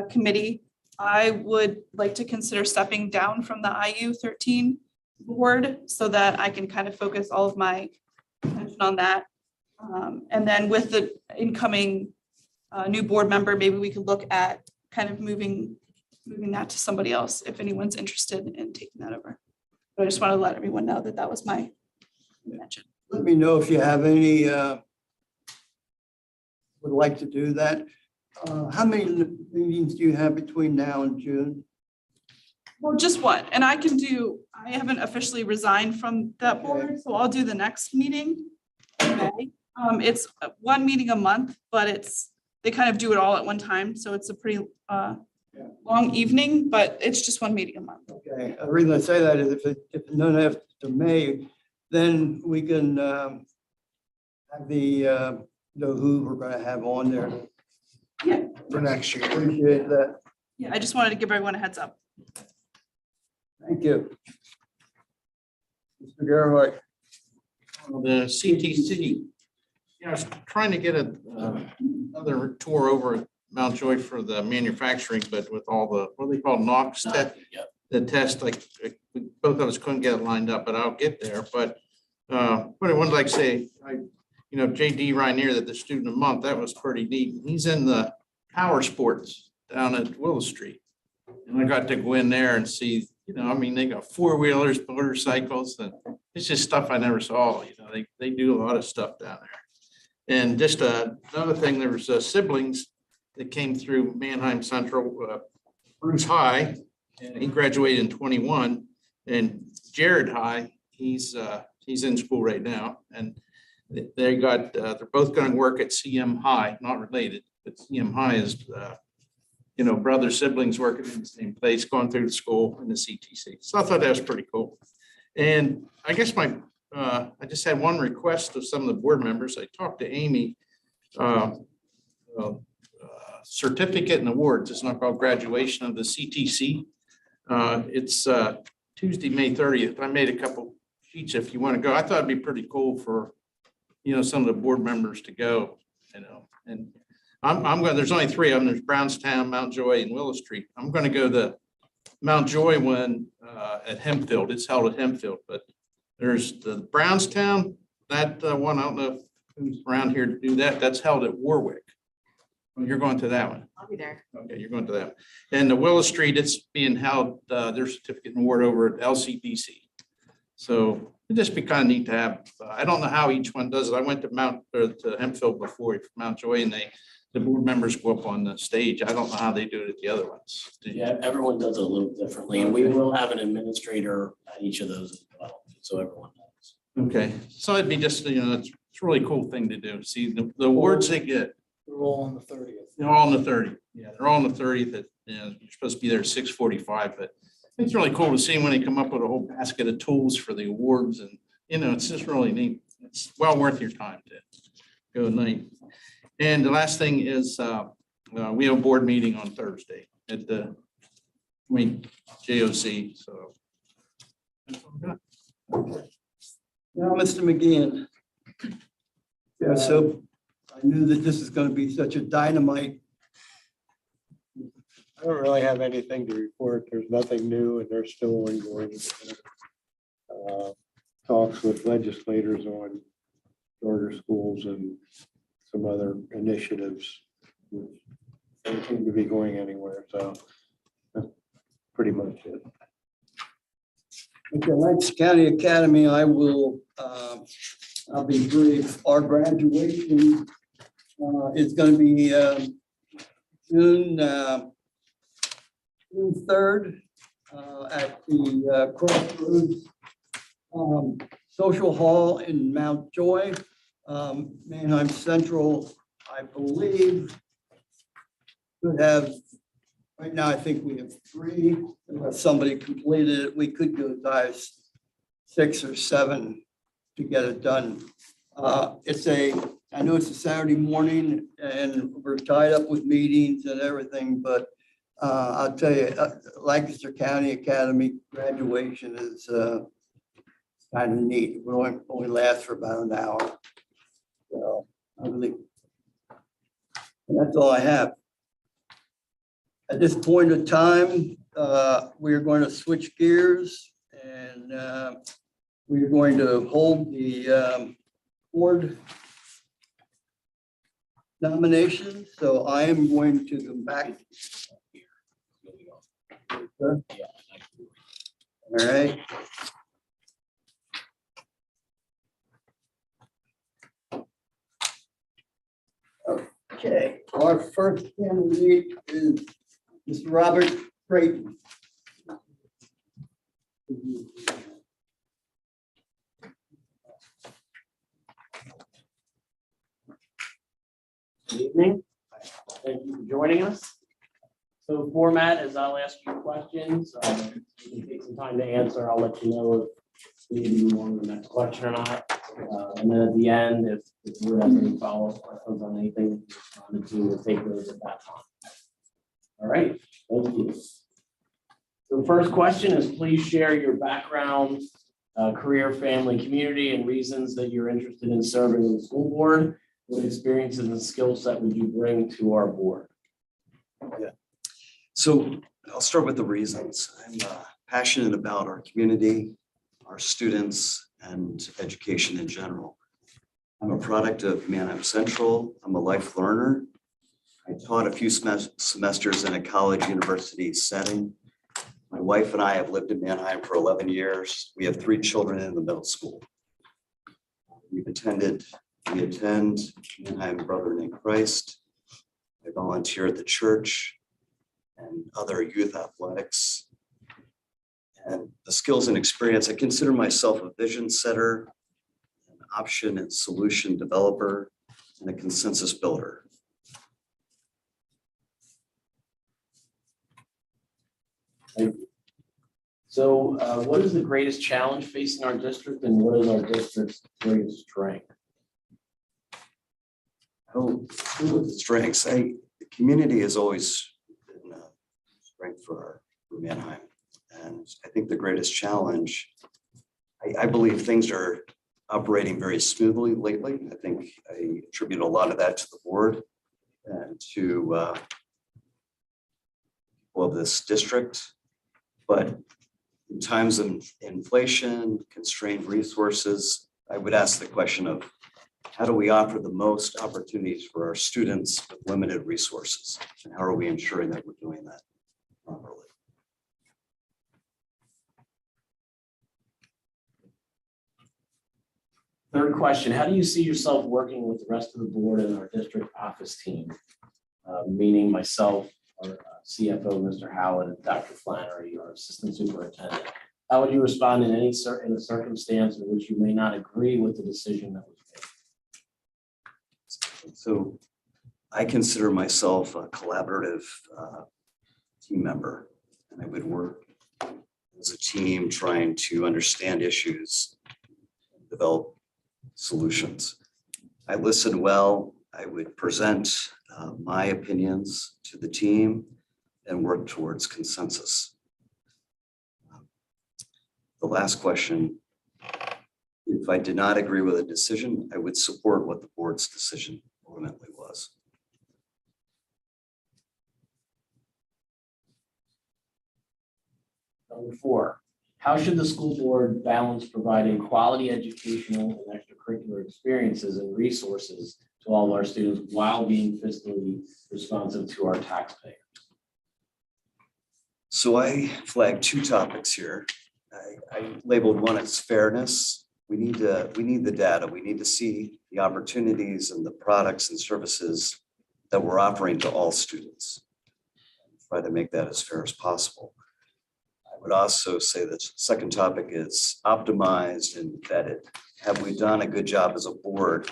committee, I would like to consider stepping down from the IU 13 board so that I can kind of focus all of my attention on that. And then with the incoming new board member, maybe we could look at kind of moving that to somebody else if anyone's interested in taking that over. But I just want to let everyone know that that was my mention. Let me know if you have any, would like to do that. How many meetings do you have between now and June? Well, just one, and I haven't officially resigned from that board, so I'll do the next meeting in May. It's one meeting a month, but they kind of do it all at one time, so it's a pretty long evening, but it's just one meeting a month. Okay, the reason I say that is if none after May, then we can have who we're gonna have on there. Yeah. For next year. Appreciate that. Yeah, I just wanted to give everyone a heads up. Thank you. Mr. Gerhart. The CTC, I was trying to get another tour over at Mount Joy for the manufacturing, but with all the, what do they call NOx test? The test, like both of us couldn't get it lined up, but I'll get there. But what I would like to say, JD Rainier, that the student of the month, that was pretty neat. He's in the power sports down at Willow Street. And I got to go in there and see, they got four-wheelers, motorcycles, and it's just stuff I never saw. They do a lot of stuff down there. And just another thing, there was siblings that came through Manheim Central, Bruce High, and he graduated in 21, and Jared High, he's in school right now, and they're both going to work at CM High, not related, but CM High is brother siblings working in the same place, going through the school in the CTC. So I thought that was pretty cool. And I guess I just had one request of some of the board members. I talked to Amy. Certificate and awards. It's not called graduation of the CTC. It's Tuesday, May 30th. I made a couple sheets if you want to go. I thought it'd be pretty cool for some of the board members to go. And I'm going. There's only three of them. There's Brownstown, Mount Joy, and Willow Street. I'm going to go the Mount Joy one at Hempfield. It's held at Hempfield, but there's the Brownstown. That one, I don't know who's around here to do that. That's held at Warwick. You're going to that one. I'll be there. Okay, you're going to that. And the Willow Street, it's being held, their certificate and award over at LCDC. So it'd just be kind of neat to have. I don't know how each one does it. I went to Hempfield before, Mount Joy, and the board members go up on the stage. I don't know how they do it at the other ones. Yeah, everyone does it a little differently, and we will have an administrator at each of those as well, so everyone knows. Okay, so it'd be just, it's a really cool thing to do. See the awards they get. They're all on the 30th. They're all on the 30th. Yeah, they're all on the 30th. You're supposed to be there at 6:45, but it's really cool to see when they come up with a whole basket of tools for the awards, and it's just really neat. It's well worth your time to go tonight. And the last thing is we have a board meeting on Thursday at the JOC. So Now, Mr. McGeehan. Yeah, so I knew that this is going to be such a dynamite. I don't really have anything to report. There's nothing new, and they're still ongoing. Talks with legislators on charter schools and some other initiatives. Don't seem to be going anywhere, so that's pretty much it. Okay, Lancaster County Academy, I'll be brief. Our graduation is going to be June 3rd at the Crossroads Social Hall in Mount Joy. Manheim Central, I believe, could have, right now, I think we have 3. Unless somebody completed it, we could go as 6 or 7 to get it done. I know it's a Saturday morning and we're tied up with meetings and everything, but I'll tell you, Lancaster County Academy graduation is kind of neat. It only lasts for about an hour. So I believe. And that's all I have. At this point in time, we are going to switch gears and we are going to hold the board nomination. So I am going to come back. All right. Okay, our first candidate is Mr. Robert Creighton. Good evening. Thank you for joining us. So the format is I'll ask you questions. You can take some time to answer. I'll let you know if maybe you want the next question or not. And then at the end, if you have any follow-up questions on anything you wanted to, we'll take those at that time. All right, thank you. So the first question is please share your background, career, family, community, and reasons that you're interested in serving on the school board. What experiences and skill set would you bring to our board? So I'll start with the reasons. I'm passionate about our community, our students, and education in general. I'm a product of Manheim Central. I'm a life learner. I taught a few semesters in a college university setting. My wife and I have lived in Manheim for 11 years. We have 3 children in the middle school. We attend Manheim Brethren in Christ. I volunteer at the church and other youth athletics. And the skills and experience, I consider myself a vision setter, an option and solution developer, and a consensus builder. Thank you. So what is the greatest challenge facing our district and what is our district's greatest strength? Oh, strengths. The community has always been a strength for Manheim. And I think the greatest challenge, I believe things are operating very smoothly lately. I think I attribute a lot of that to the board and to this district. But in times of inflation, constrained resources, I would ask the question of how do we offer the most opportunities for our students with limited resources? And how are we ensuring that we're doing that properly? Third question, how do you see yourself working with the rest of the board and our district office team? Meaning myself, our CFO, Mr. Howard, and Dr. Flannery, our assistant superintendent. How would you respond in any circumstance in which you may not agree with the decision that was made? So I consider myself a collaborative team member, and I would work as a team trying to understand issues, develop solutions. I listen well. I would present my opinions to the team and work towards consensus. The last question, if I did not agree with a decision, I would support what the board's decision ultimately was. Number 4, how should the school board balance providing quality educational and extracurricular experiences and resources to all of our students while being fiscally responsive to our taxpayers? So I flagged 2 topics here. I labeled one as fairness. We need the data. We need to see the opportunities and the products and services that we're offering to all students. Try to make that as fair as possible. I would also say that the second topic is optimized and vetted. Have we done a good job as a board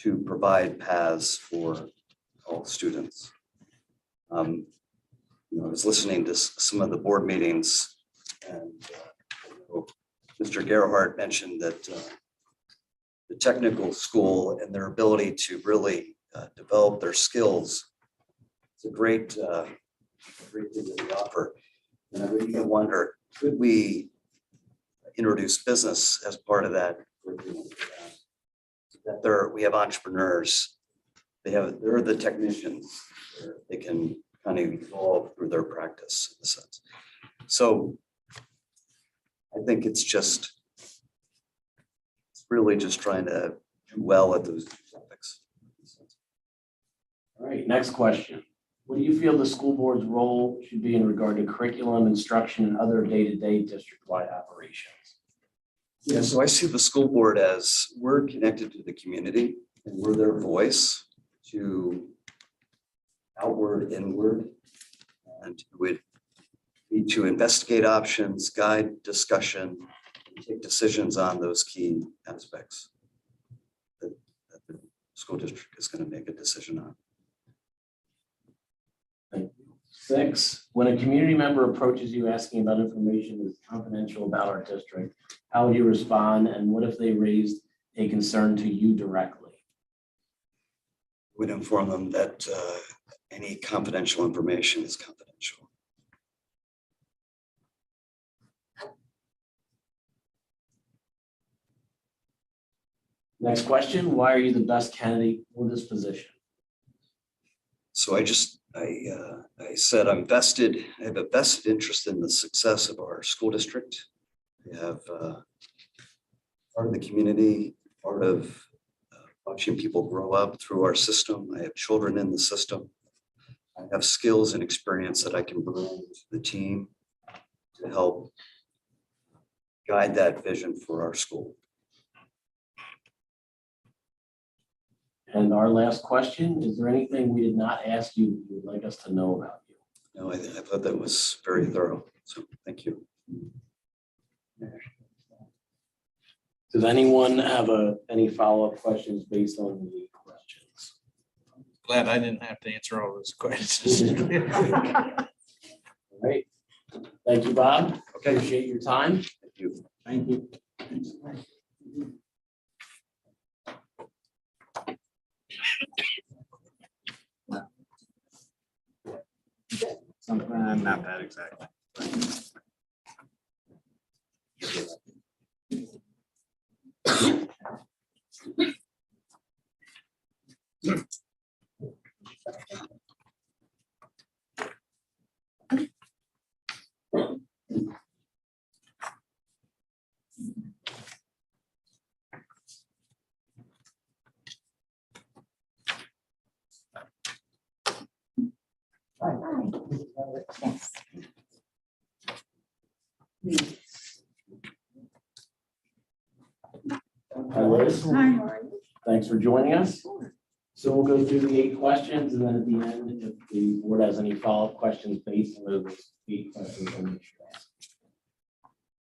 to provide paths for all students? I was listening to some of the board meetings, and Mr. Gerhardt mentioned that the technical school and their ability to really develop their skills. It's a great great thing that we offer. And I would even wonder, could we introduce business as part of that curriculum? That we have entrepreneurs, they're the technicians. They can kind of evolve through their practice in a sense. So I think it's really just trying to do well at those two topics. All right, next question. What do you feel the school board's role should be in regard to curriculum, instruction, and other day-to-day district-wide operations? Yeah, so I see the school board as we're connected to the community and we're their voice to outward, inward, and would be to investigate options, guide discussion, and take decisions on those key aspects that the school district is going to make a decision on. 6, when a community member approaches you asking about information that's confidential about our district, how would you respond? And what if they raised a concern to you directly? Would inform them that any confidential information is confidential. Next question, why are you the best candidate for this position? So I said I have a vested interest in the success of our school district. We have part of the community, part of watching people grow up through our system. I have children in the system. I have skills and experience that I can bring to the team to help guide that vision for our school. And our last question, is there anything we did not ask you that you would like us to know about you? No, I thought that was very thorough. So thank you. Does anyone have any follow-up questions based on the questions? Glad I didn't have to answer all those questions. All right. Thank you, Bob. Okay. Appreciate your time. Thank you. Thank you. Not that exactly. Hi, Liz. Thanks for joining us. So we'll go through the 8 questions, and then at the end, if the board has any follow-up questions based on those 8 questions, we'll make sure to ask.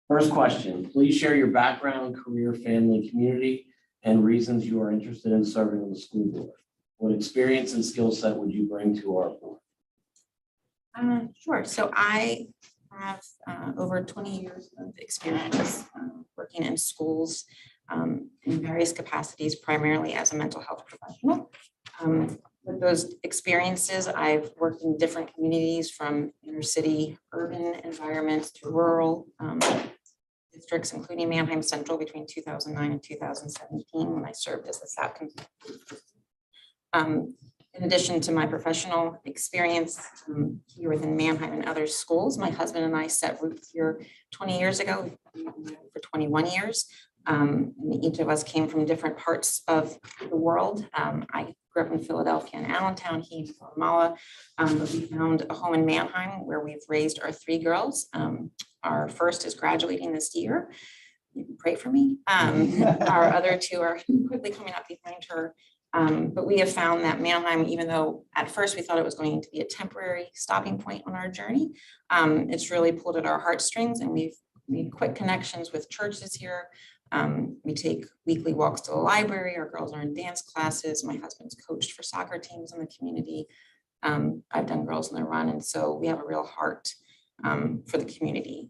First question, please share your background, career, family, community, and reasons you are interested in serving on the school board. What experience and skill set would you bring to our board? Sure. So I have over 20 years of experience working in schools in various capacities, primarily as a mental health professional. With those experiences, I've worked in different communities from inner city, urban environments to rural districts, including Mannheim Central between 2009 and 2017 when I served as the SAP consultant. In addition to my professional experience here within Mannheim and other schools, my husband and I set roots here 20 years ago, for 21 years. And each of us came from different parts of the world. I grew up in Philadelphia and Allentown, he in Guatemala, but we found a home in Mannheim where we've raised our 3 girls. Our first is graduating this year. You can pray for me. Our other 2 are quickly coming up behind her. But we have found that Mannheim, even though at first we thought it was going to be a temporary stopping point on our journey, it's really pulled at our heartstrings, and we've made quick connections with churches here. We take weekly walks to the library. Our girls are in dance classes. My husband's coached for soccer teams in the community. I've done Girls in the Run, and so we have a real heart for the community.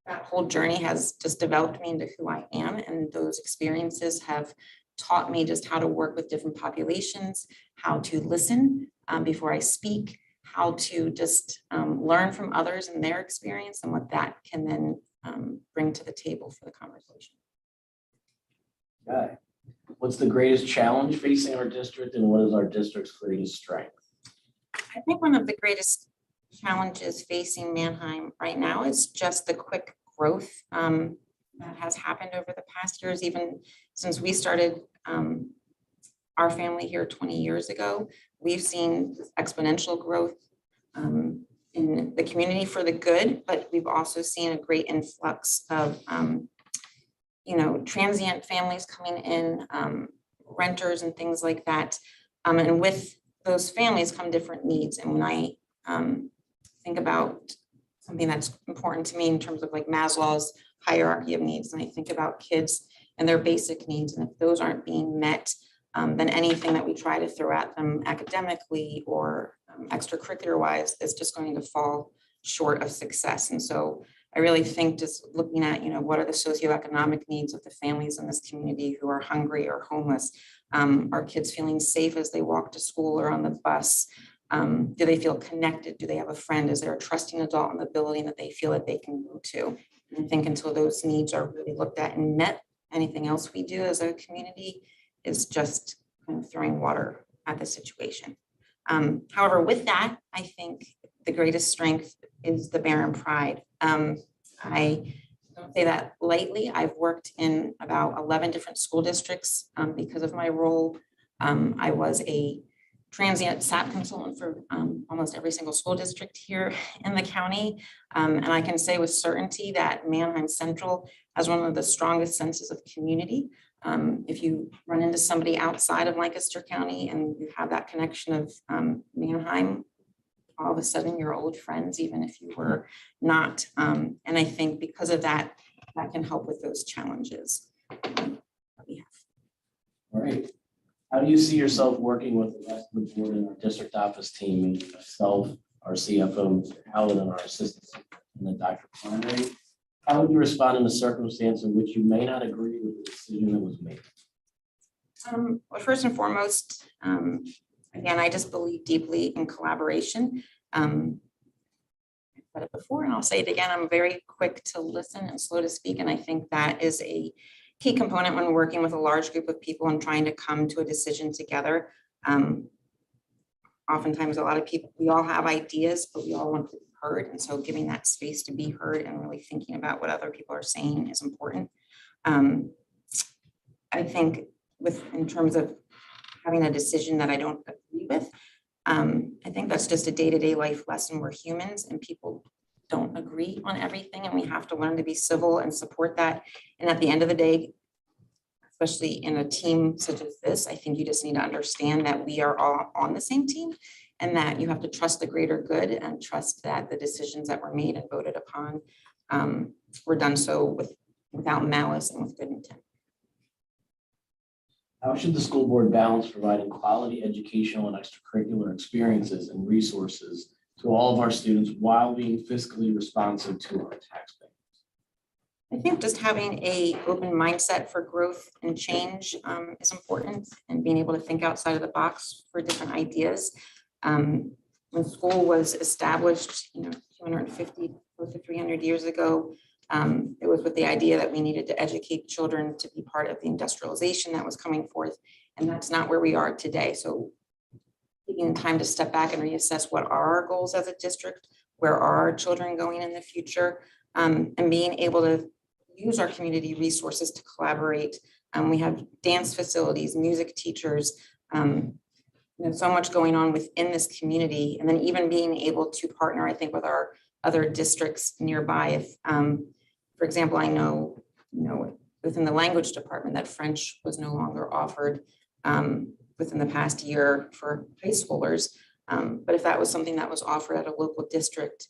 That whole journey has just developed me into who I am, and those experiences have taught me just how to work with different populations, how to listen before I speak, how to just learn from others and their experience and what that can then bring to the table for the conversation. Okay. What's the greatest challenge facing our district and what is our district's greatest strength? I think one of the greatest challenges facing Manheim right now is just the quick growth that has happened over the past years, even since we started our family here 20 years ago. We've seen exponential growth in the community for the good, but we've also seen a great influx of transient families coming in, renters and things like that. And with those families come different needs. And when I think about something that's important to me in terms of like Maslow's hierarchy of needs, and I think about kids and their basic needs, and if those aren't being met, then anything that we try to throw at them academically or extracurricular wise is just going to fall short of success. And so I really think just looking at, what are the socioeconomic needs of the families in this community who are hungry or homeless? Are kids feeling safe as they walk to school or on the bus? Do they feel connected? Do they have a friend? Is there a trusting adult in the building that they feel that they can go to? And I think until those needs are really looked at and met, anything else we do as a community is just kind of throwing water at the situation. However, with that, I think the greatest strength is the Barron pride. I don't say that lightly. I've worked in about 11 different school districts because of my role. I was a transient SAP consultant for almost every single school district here in the county. And I can say with certainty that Manheim Central has one of the strongest senses of community. If you run into somebody outside of Lancaster County and you have that connection of Manheim, all of a sudden you're old friends, even if you were not. And I think because of that, that can help with those challenges that we have. All right. How do you see yourself working with the rest of the board and our district office team, meaning myself, our CFO, Mr. Howard, and our assistant superintendent, Dr. Connery? How would you respond in a circumstance in which you may not agree with the decision that was made? Well, first and foremost, again, I just believe deeply in collaboration. I've said it before and I'll say it again, I'm very quick to listen and slow to speak. And I think that is a key component when working with a large group of people and trying to come to a decision together. Oftentimes, a lot of people, we all have ideas, but we all want to be heard. And so giving that space to be heard and really thinking about what other people are saying is important. I think in terms of having a decision that I don't agree with, I think that's just a day-to-day life lesson. We're humans and people don't agree on everything, and we have to learn to be civil and support that. And at the end of the day, especially in a team such as this, I think you just need to understand that we are all on the same team and that you have to trust the greater good and trust that the decisions that were made and voted upon were done so without malice and with good intent. How should the school board balance providing quality educational and extracurricular experiences and resources to all of our students while being fiscally responsive to our taxpayers? I think just having an open mindset for growth and change is important, and being able to think outside of the box for different ideas. When school was established, 250, close to 300 years ago, it was with the idea that we needed to educate children to be part of the industrialization that was coming forth, and that's not where we are today. So taking time to step back and reassess what are our goals as a district, where are our children going in the future, and being able to use our community resources to collaborate. We have dance facilities, music teachers, so much going on within this community, and then even being able to partner, I think, with our other districts nearby. If, for example, I know, within the language department that French was no longer offered within the past year for high schoolers. But if that was something that was offered at a local district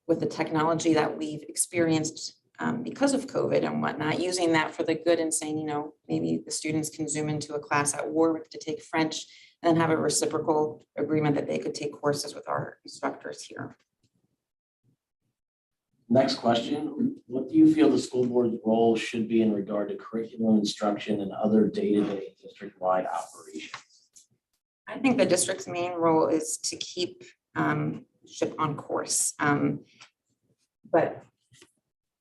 with the technology that we've experienced because of COVID and whatnot, using that for the good and saying, maybe the students can zoom into a class at Warwick to take French and then have a reciprocal agreement that they could take courses with our instructors here. Next question, what do you feel the school board's role should be in regard to curriculum instruction and other day-to-day district-wide operations? I think the district's main role is to keep on course. But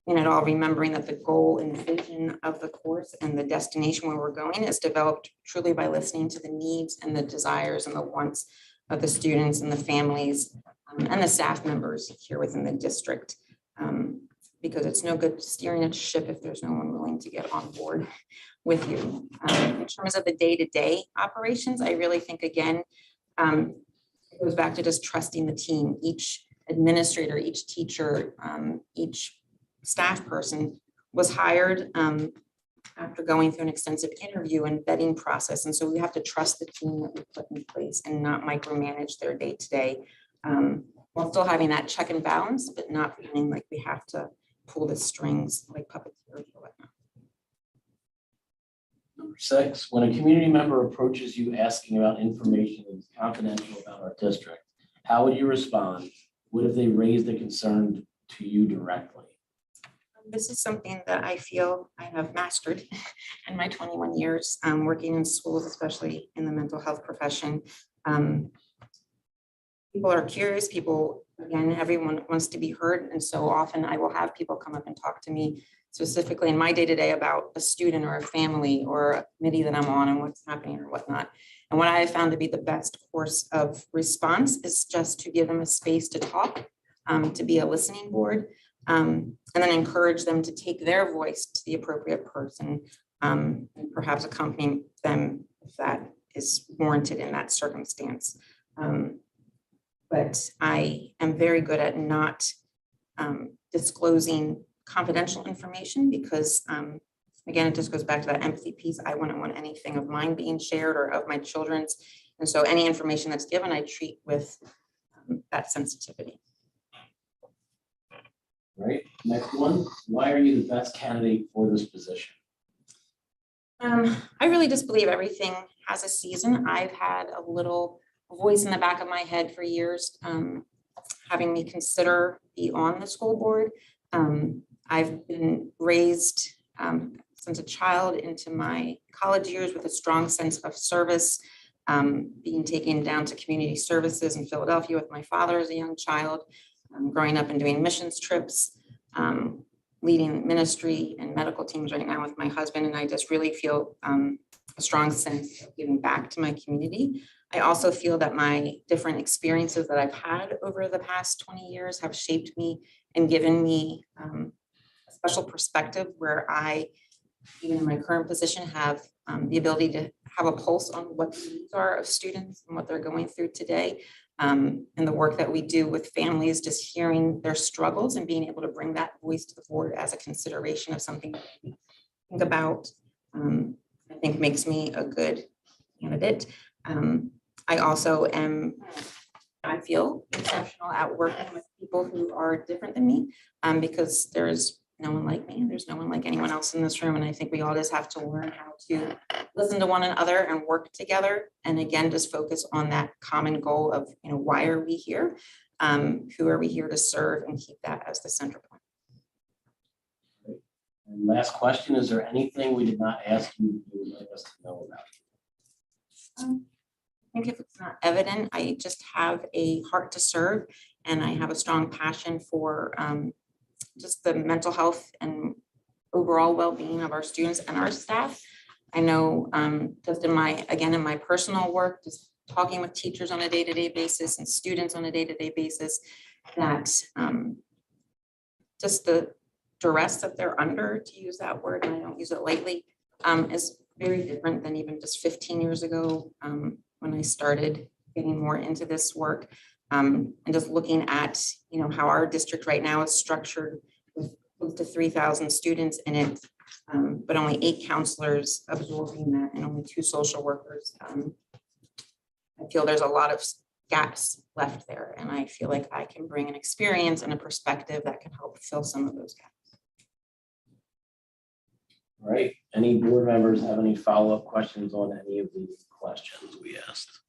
in it all, remembering that the goal and vision of the course and the destination where we're going is developed truly by listening to the needs and the desires and the wants of the students and the families and the staff members here within the district. Because it's no good steering a ship if there's no one willing to get on board with you. In terms of the day-to-day operations, I really think, again, it goes back to just trusting the team. Each administrator, each teacher, each staff person was hired after going through an extensive interview and vetting process. And so we have to trust the team that we put in place and not micromanage their day-to-day, while still having that check and balance, but not feeling like we have to pull the strings like puppeteers or whatnot. Number 6, when a community member approaches you asking about information that is confidential about our district, how would you respond? What if they raised a concern to you directly? This is something that I feel I have mastered in my 21 years working in schools, especially in the mental health profession. People are curious, people, again, everyone wants to be heard. And so often I will have people come up and talk to me specifically in my day-to-day about a student or a family or a committee that I'm on and what's happening or whatnot. And what I have found to be the best course of response is just to give them a space to talk, to be a listening board, and then encourage them to take their voice to the appropriate person, and perhaps accompany them if that is warranted in that circumstance. But I am very good at not disclosing confidential information because, again, it just goes back to that empathy piece. I wouldn't want anything of mine being shared or of my children's. And so any information that's given, I treat with that sensitivity. Right, next one, why are you the best candidate for this position? I really just believe everything has a season. I've had a little voice in the back of my head for years, having me consider be on the school board. I've been raised since a child into my college years with a strong sense of service, being taken down to community services in Philadelphia with my father as a young child, growing up and doing missions trips, leading ministry and medical teams right now with my husband. And I just really feel a strong sense of giving back to my community. I also feel that my different experiences that I've had over the past 20 years have shaped me and given me a special perspective where I, even in my current position, have the ability to have a pulse on what the needs are of students and what they're going through today. And the work that we do with families, just hearing their struggles and being able to bring that voice to the board as a consideration of something that we think about, I think makes me a good candidate. I also am, I feel exceptional at working with people who are different than me, because there's no one like me. There's no one like anyone else in this room. And I think we all just have to learn how to listen to one another and work together. And again, just focus on that common goal of, why are we here? Who are we here to serve, and keep that as the center point. And last question, is there anything we did not ask you would like us to know about? I think if it's not evident, I just have a heart to serve, and I have a strong passion for just the mental health and overall well-being of our students and our staff. I know just in my personal work, just talking with teachers on a day-to-day basis and students on a day-to-day basis, that just the duress that they're under, to use that word, and I don't use it lightly, is very different than even just 15 years ago when I started getting more into this work. And just looking at, how our district right now is structured with close to 3,000 students in it, but only 8 counselors absorbing that and only 2 social workers. I feel there's a lot of gaps left there, and I feel like I can bring an experience and a perspective that can help fill some of those gaps. All right, any board members have any follow-up questions on any of these questions we asked?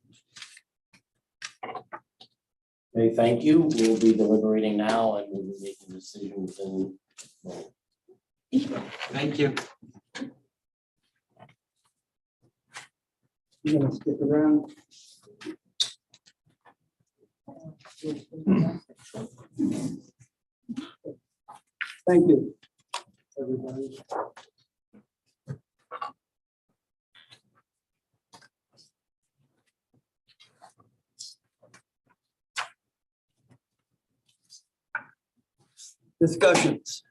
Okay, thank you. We'll be deliberating now and we'll be making decisions in. Thank you. You're gonna stick around. Thank you, everybody. Discussions.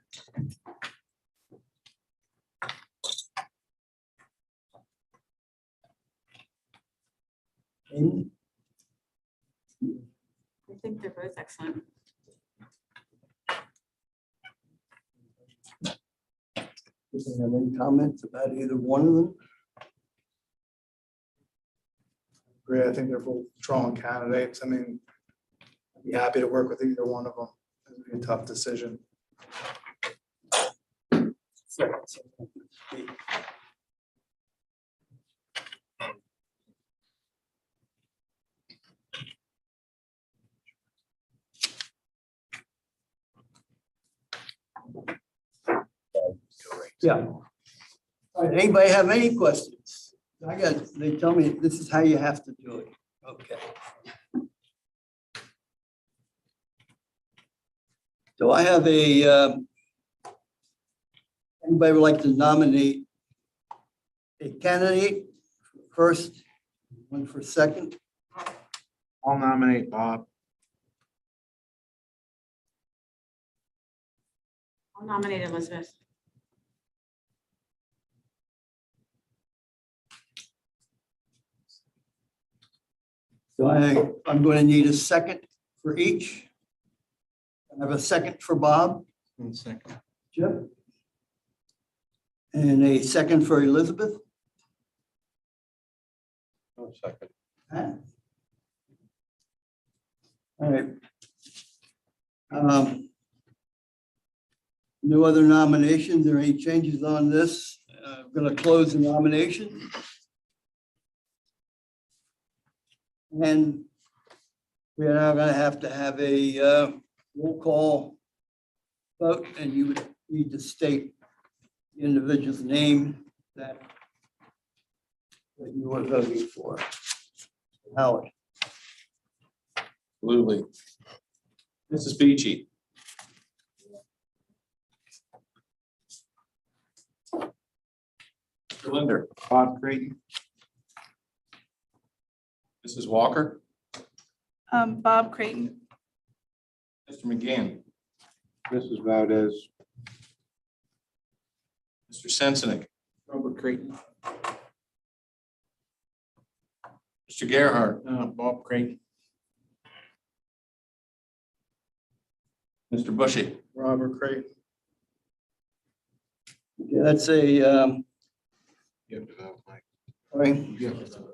Amy? I think they're both excellent. Does anyone have any comments about either one of them? Great, I think they're both strong candidates. I mean, I'd be happy to work with either one of them. It'd be a tough decision. Yeah. All right, anybody have any questions? They tell me this is how you have to do it. Okay. So I have anybody would like to nominate a candidate first, one for second? I'll nominate Bob. I'll nominate Elizabeth. So I'm going to need a second for each. I have a second for Bob. One second. Jim. And a second for Elizabeth. No second. Pat? All right. No other nominations or any changes on this. I'm going to close the nomination. And we are now going to have a roll call vote, and you would need to state the individual's name that you are voting for. Howard. Absolutely. Mrs. Beachy. Mr. Linder. Bob Creighton. Mrs. Walker. Bob Creighton. Mr. McGann. Mrs. Valdez. Mr. Sensenig. Robert Creighton. Mr. Gerhart. Bob Creighton. Mr. Bushy. Robert Creighton. Okay, that's a, You have to vote, Mike. sorry. You have to vote.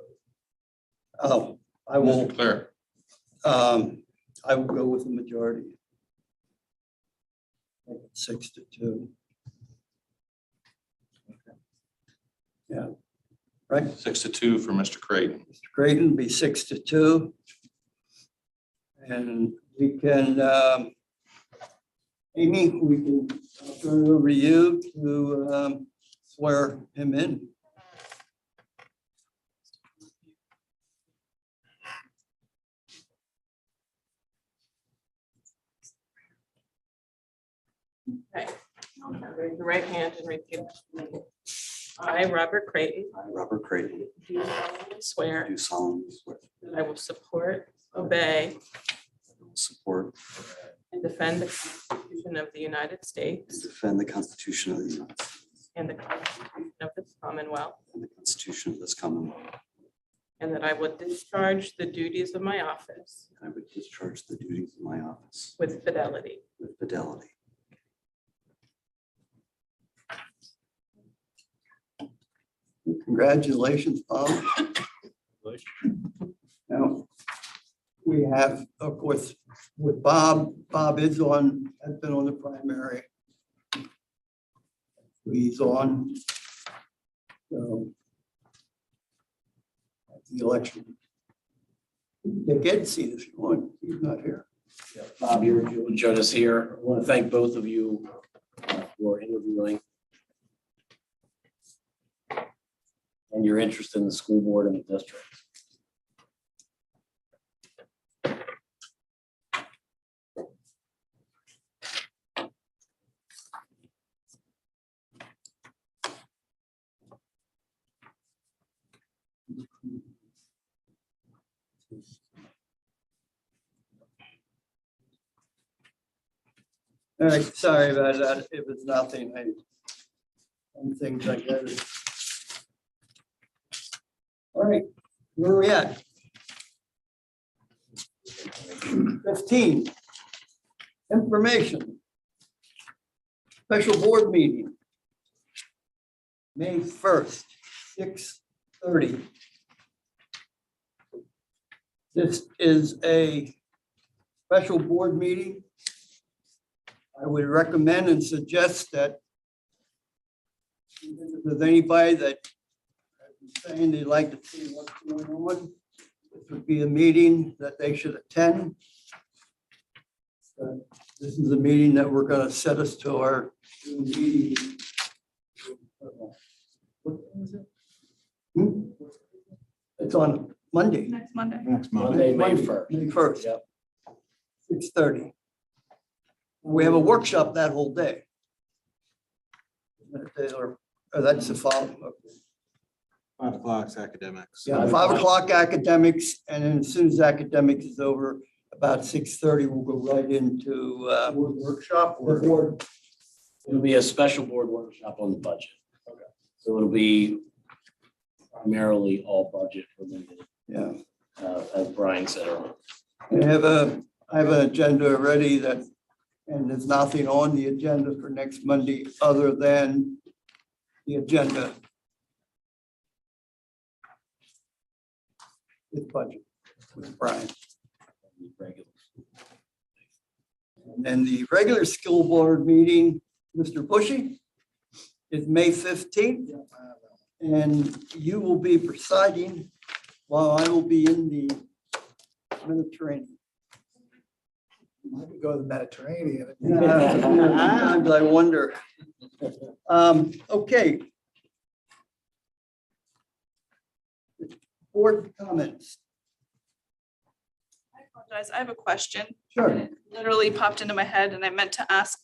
Oh, I will, Mr. Claire. I will go with the majority. 6-2. Yeah, right. 6-2 for Mr. Creighton. Mr. Creighton be 6-2. And we can, Amy, we can turn it over to you to swear him in. Okay. Raise your right hand and repeat. after me. I, Robert Creighton, I, Robert Creighton, do solemnly swear do solemnly swear that I will support, obey, that I will support and defend the Constitution of the United and States defend the Constitution of the United States and the Constitution of this Commonwealth, and the Constitution of this Commonwealth. and that I will discharge the duties of my office I would discharge the duties of my office with fidelity. with fidelity. Congratulations, Bob. Now, we have, of course, with Bob, Bob has been on the primary. He's on the election. You can see if you want, he's not here. Bob, you're join us here. I want to thank both of you for interviewing and your interest in the school board and the district. All right, sorry about that. It was nothing. Some things I got. All right, where are we at? 15. Information. Special board meeting. May 1st, 6:30. This is a special board meeting. I would recommend and suggest that if there's anybody that is saying they'd like to see what's going on, this would be a meeting that they should attend. This is a meeting that we're going to set us to our June meeting. What is it? It's on Monday. Next Monday. Next Monday. Monday, May 1st. May 1st. Yep. 6:30. We have a workshop that whole day. That's the following. 5 o'clock's academics. Yeah, 5 o'clock academics, and then as soon as academics is over, about 6:30, we'll go right into Workshop the or board. it'll be a special board workshop on the budget. Okay. So it'll be primarily all budget related, Yeah, as Brian said earlier. I have an agenda already that, and there's nothing on the agenda for next Monday other than the agenda. With budget, with Brian. And then the regular school board meeting, Mr. Bushy, is May 15th. And you will be presiding while I will be in the Mediterranean. Might be go to the Mediterranean. Sometimes I wonder. Okay. Board comments. I apologize. I have a question. Sure. It literally popped into my head and I meant to ask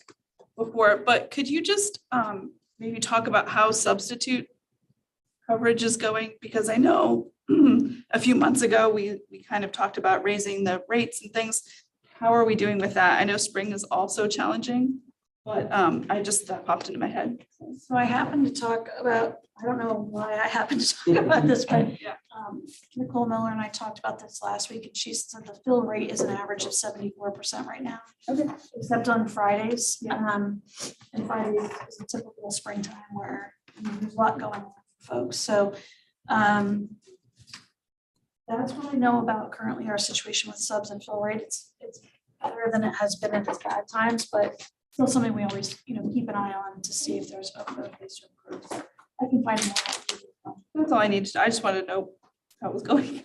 before, but could you just maybe talk about how substitute coverage is going? Because I know a few months ago, we kind of talked about raising the rates and things. How are we doing with that? I know spring is also challenging, but that popped into my head. So I happened to talk about, I don't know why I happened to talk about this, but Nicole Miller and I talked about this last week, and she said the fill rate is an average of 74% right now. Okay. Except on Fridays. And Fridays is a typical springtime where there's a lot going on for folks. So that's what I know about currently our situation with subs and fill rate. It's better than it has been in its bad times, but still something we always, keep an eye on to see if there's ways to improve. So I can find more. That's all I needed. I just wanted to know how it was going.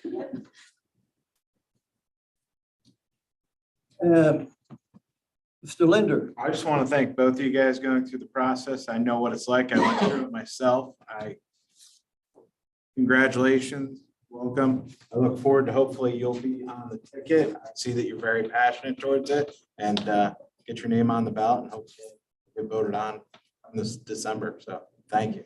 Mr. Linder. I just want to thank both of you guys going through the process. I know what it's like. I went through it myself. Congratulations, welcome. I look forward to hopefully you'll be on the ticket. I see that you're very passionate towards it and get your name on the ballot and hopefully get voted on this December. So thank you.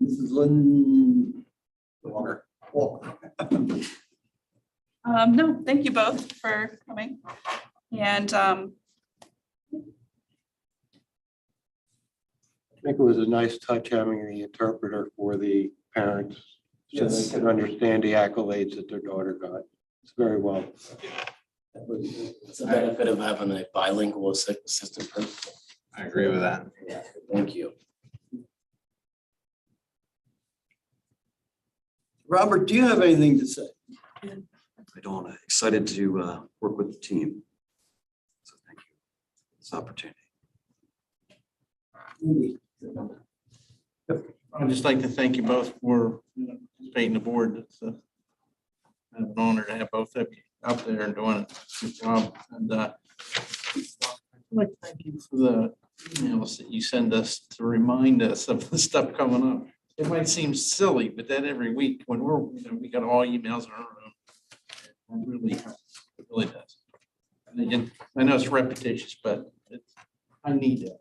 Mrs. Lynn. Walker. No, thank you both for coming. And I think it was a nice touch having the interpreter for the parents so they can understand the accolades that their daughter got. It's very well. It's a benefit of having a bilingual assistant principal. I agree with that. Yeah, thank you. Robert, do you have anything to say? I don't. Excited to work with the team. So thank you for this opportunity. I'd just like to thank you both for participating in the board. It's an honor to have both of you out there and doing a good job. And I'd like to thank you for the emails that you send us to remind us of the stuff coming up. It might seem silly, but then every week when we got all emails in our room, it really does. And again, I know it's repetitious, but I need that.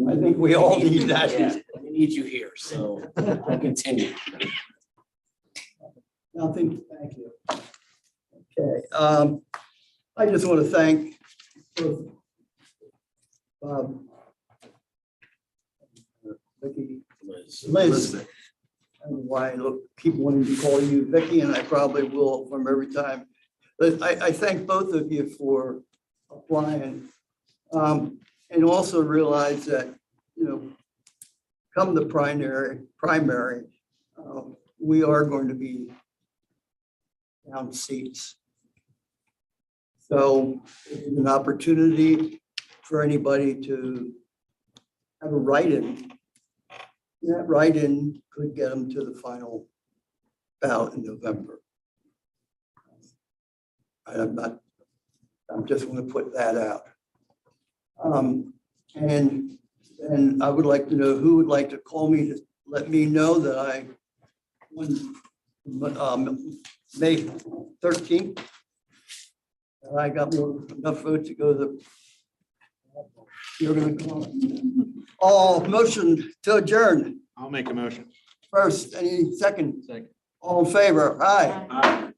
I think we all need that. Yeah, we need you here, so I'll continue. Nothing, thank you. Okay, I just want to thank both Vicky, Liz. I don't know why I keep wanting to call you Vicky, and I probably will from every time. But I thank both of you for applying. And also realize that, you know, come the primary, we are going to be down seats. So it's an opportunity for anybody to have a write-in. That write-in could get them to the final ballot in November. I'm just going to put that out. And I would like to know who would like to call me to let me know that I won May 13th. And I got enough votes to go to the. You're going to call. All motion to adjourn. I'll make a motion. First, any second? Second. All in favor? Aye.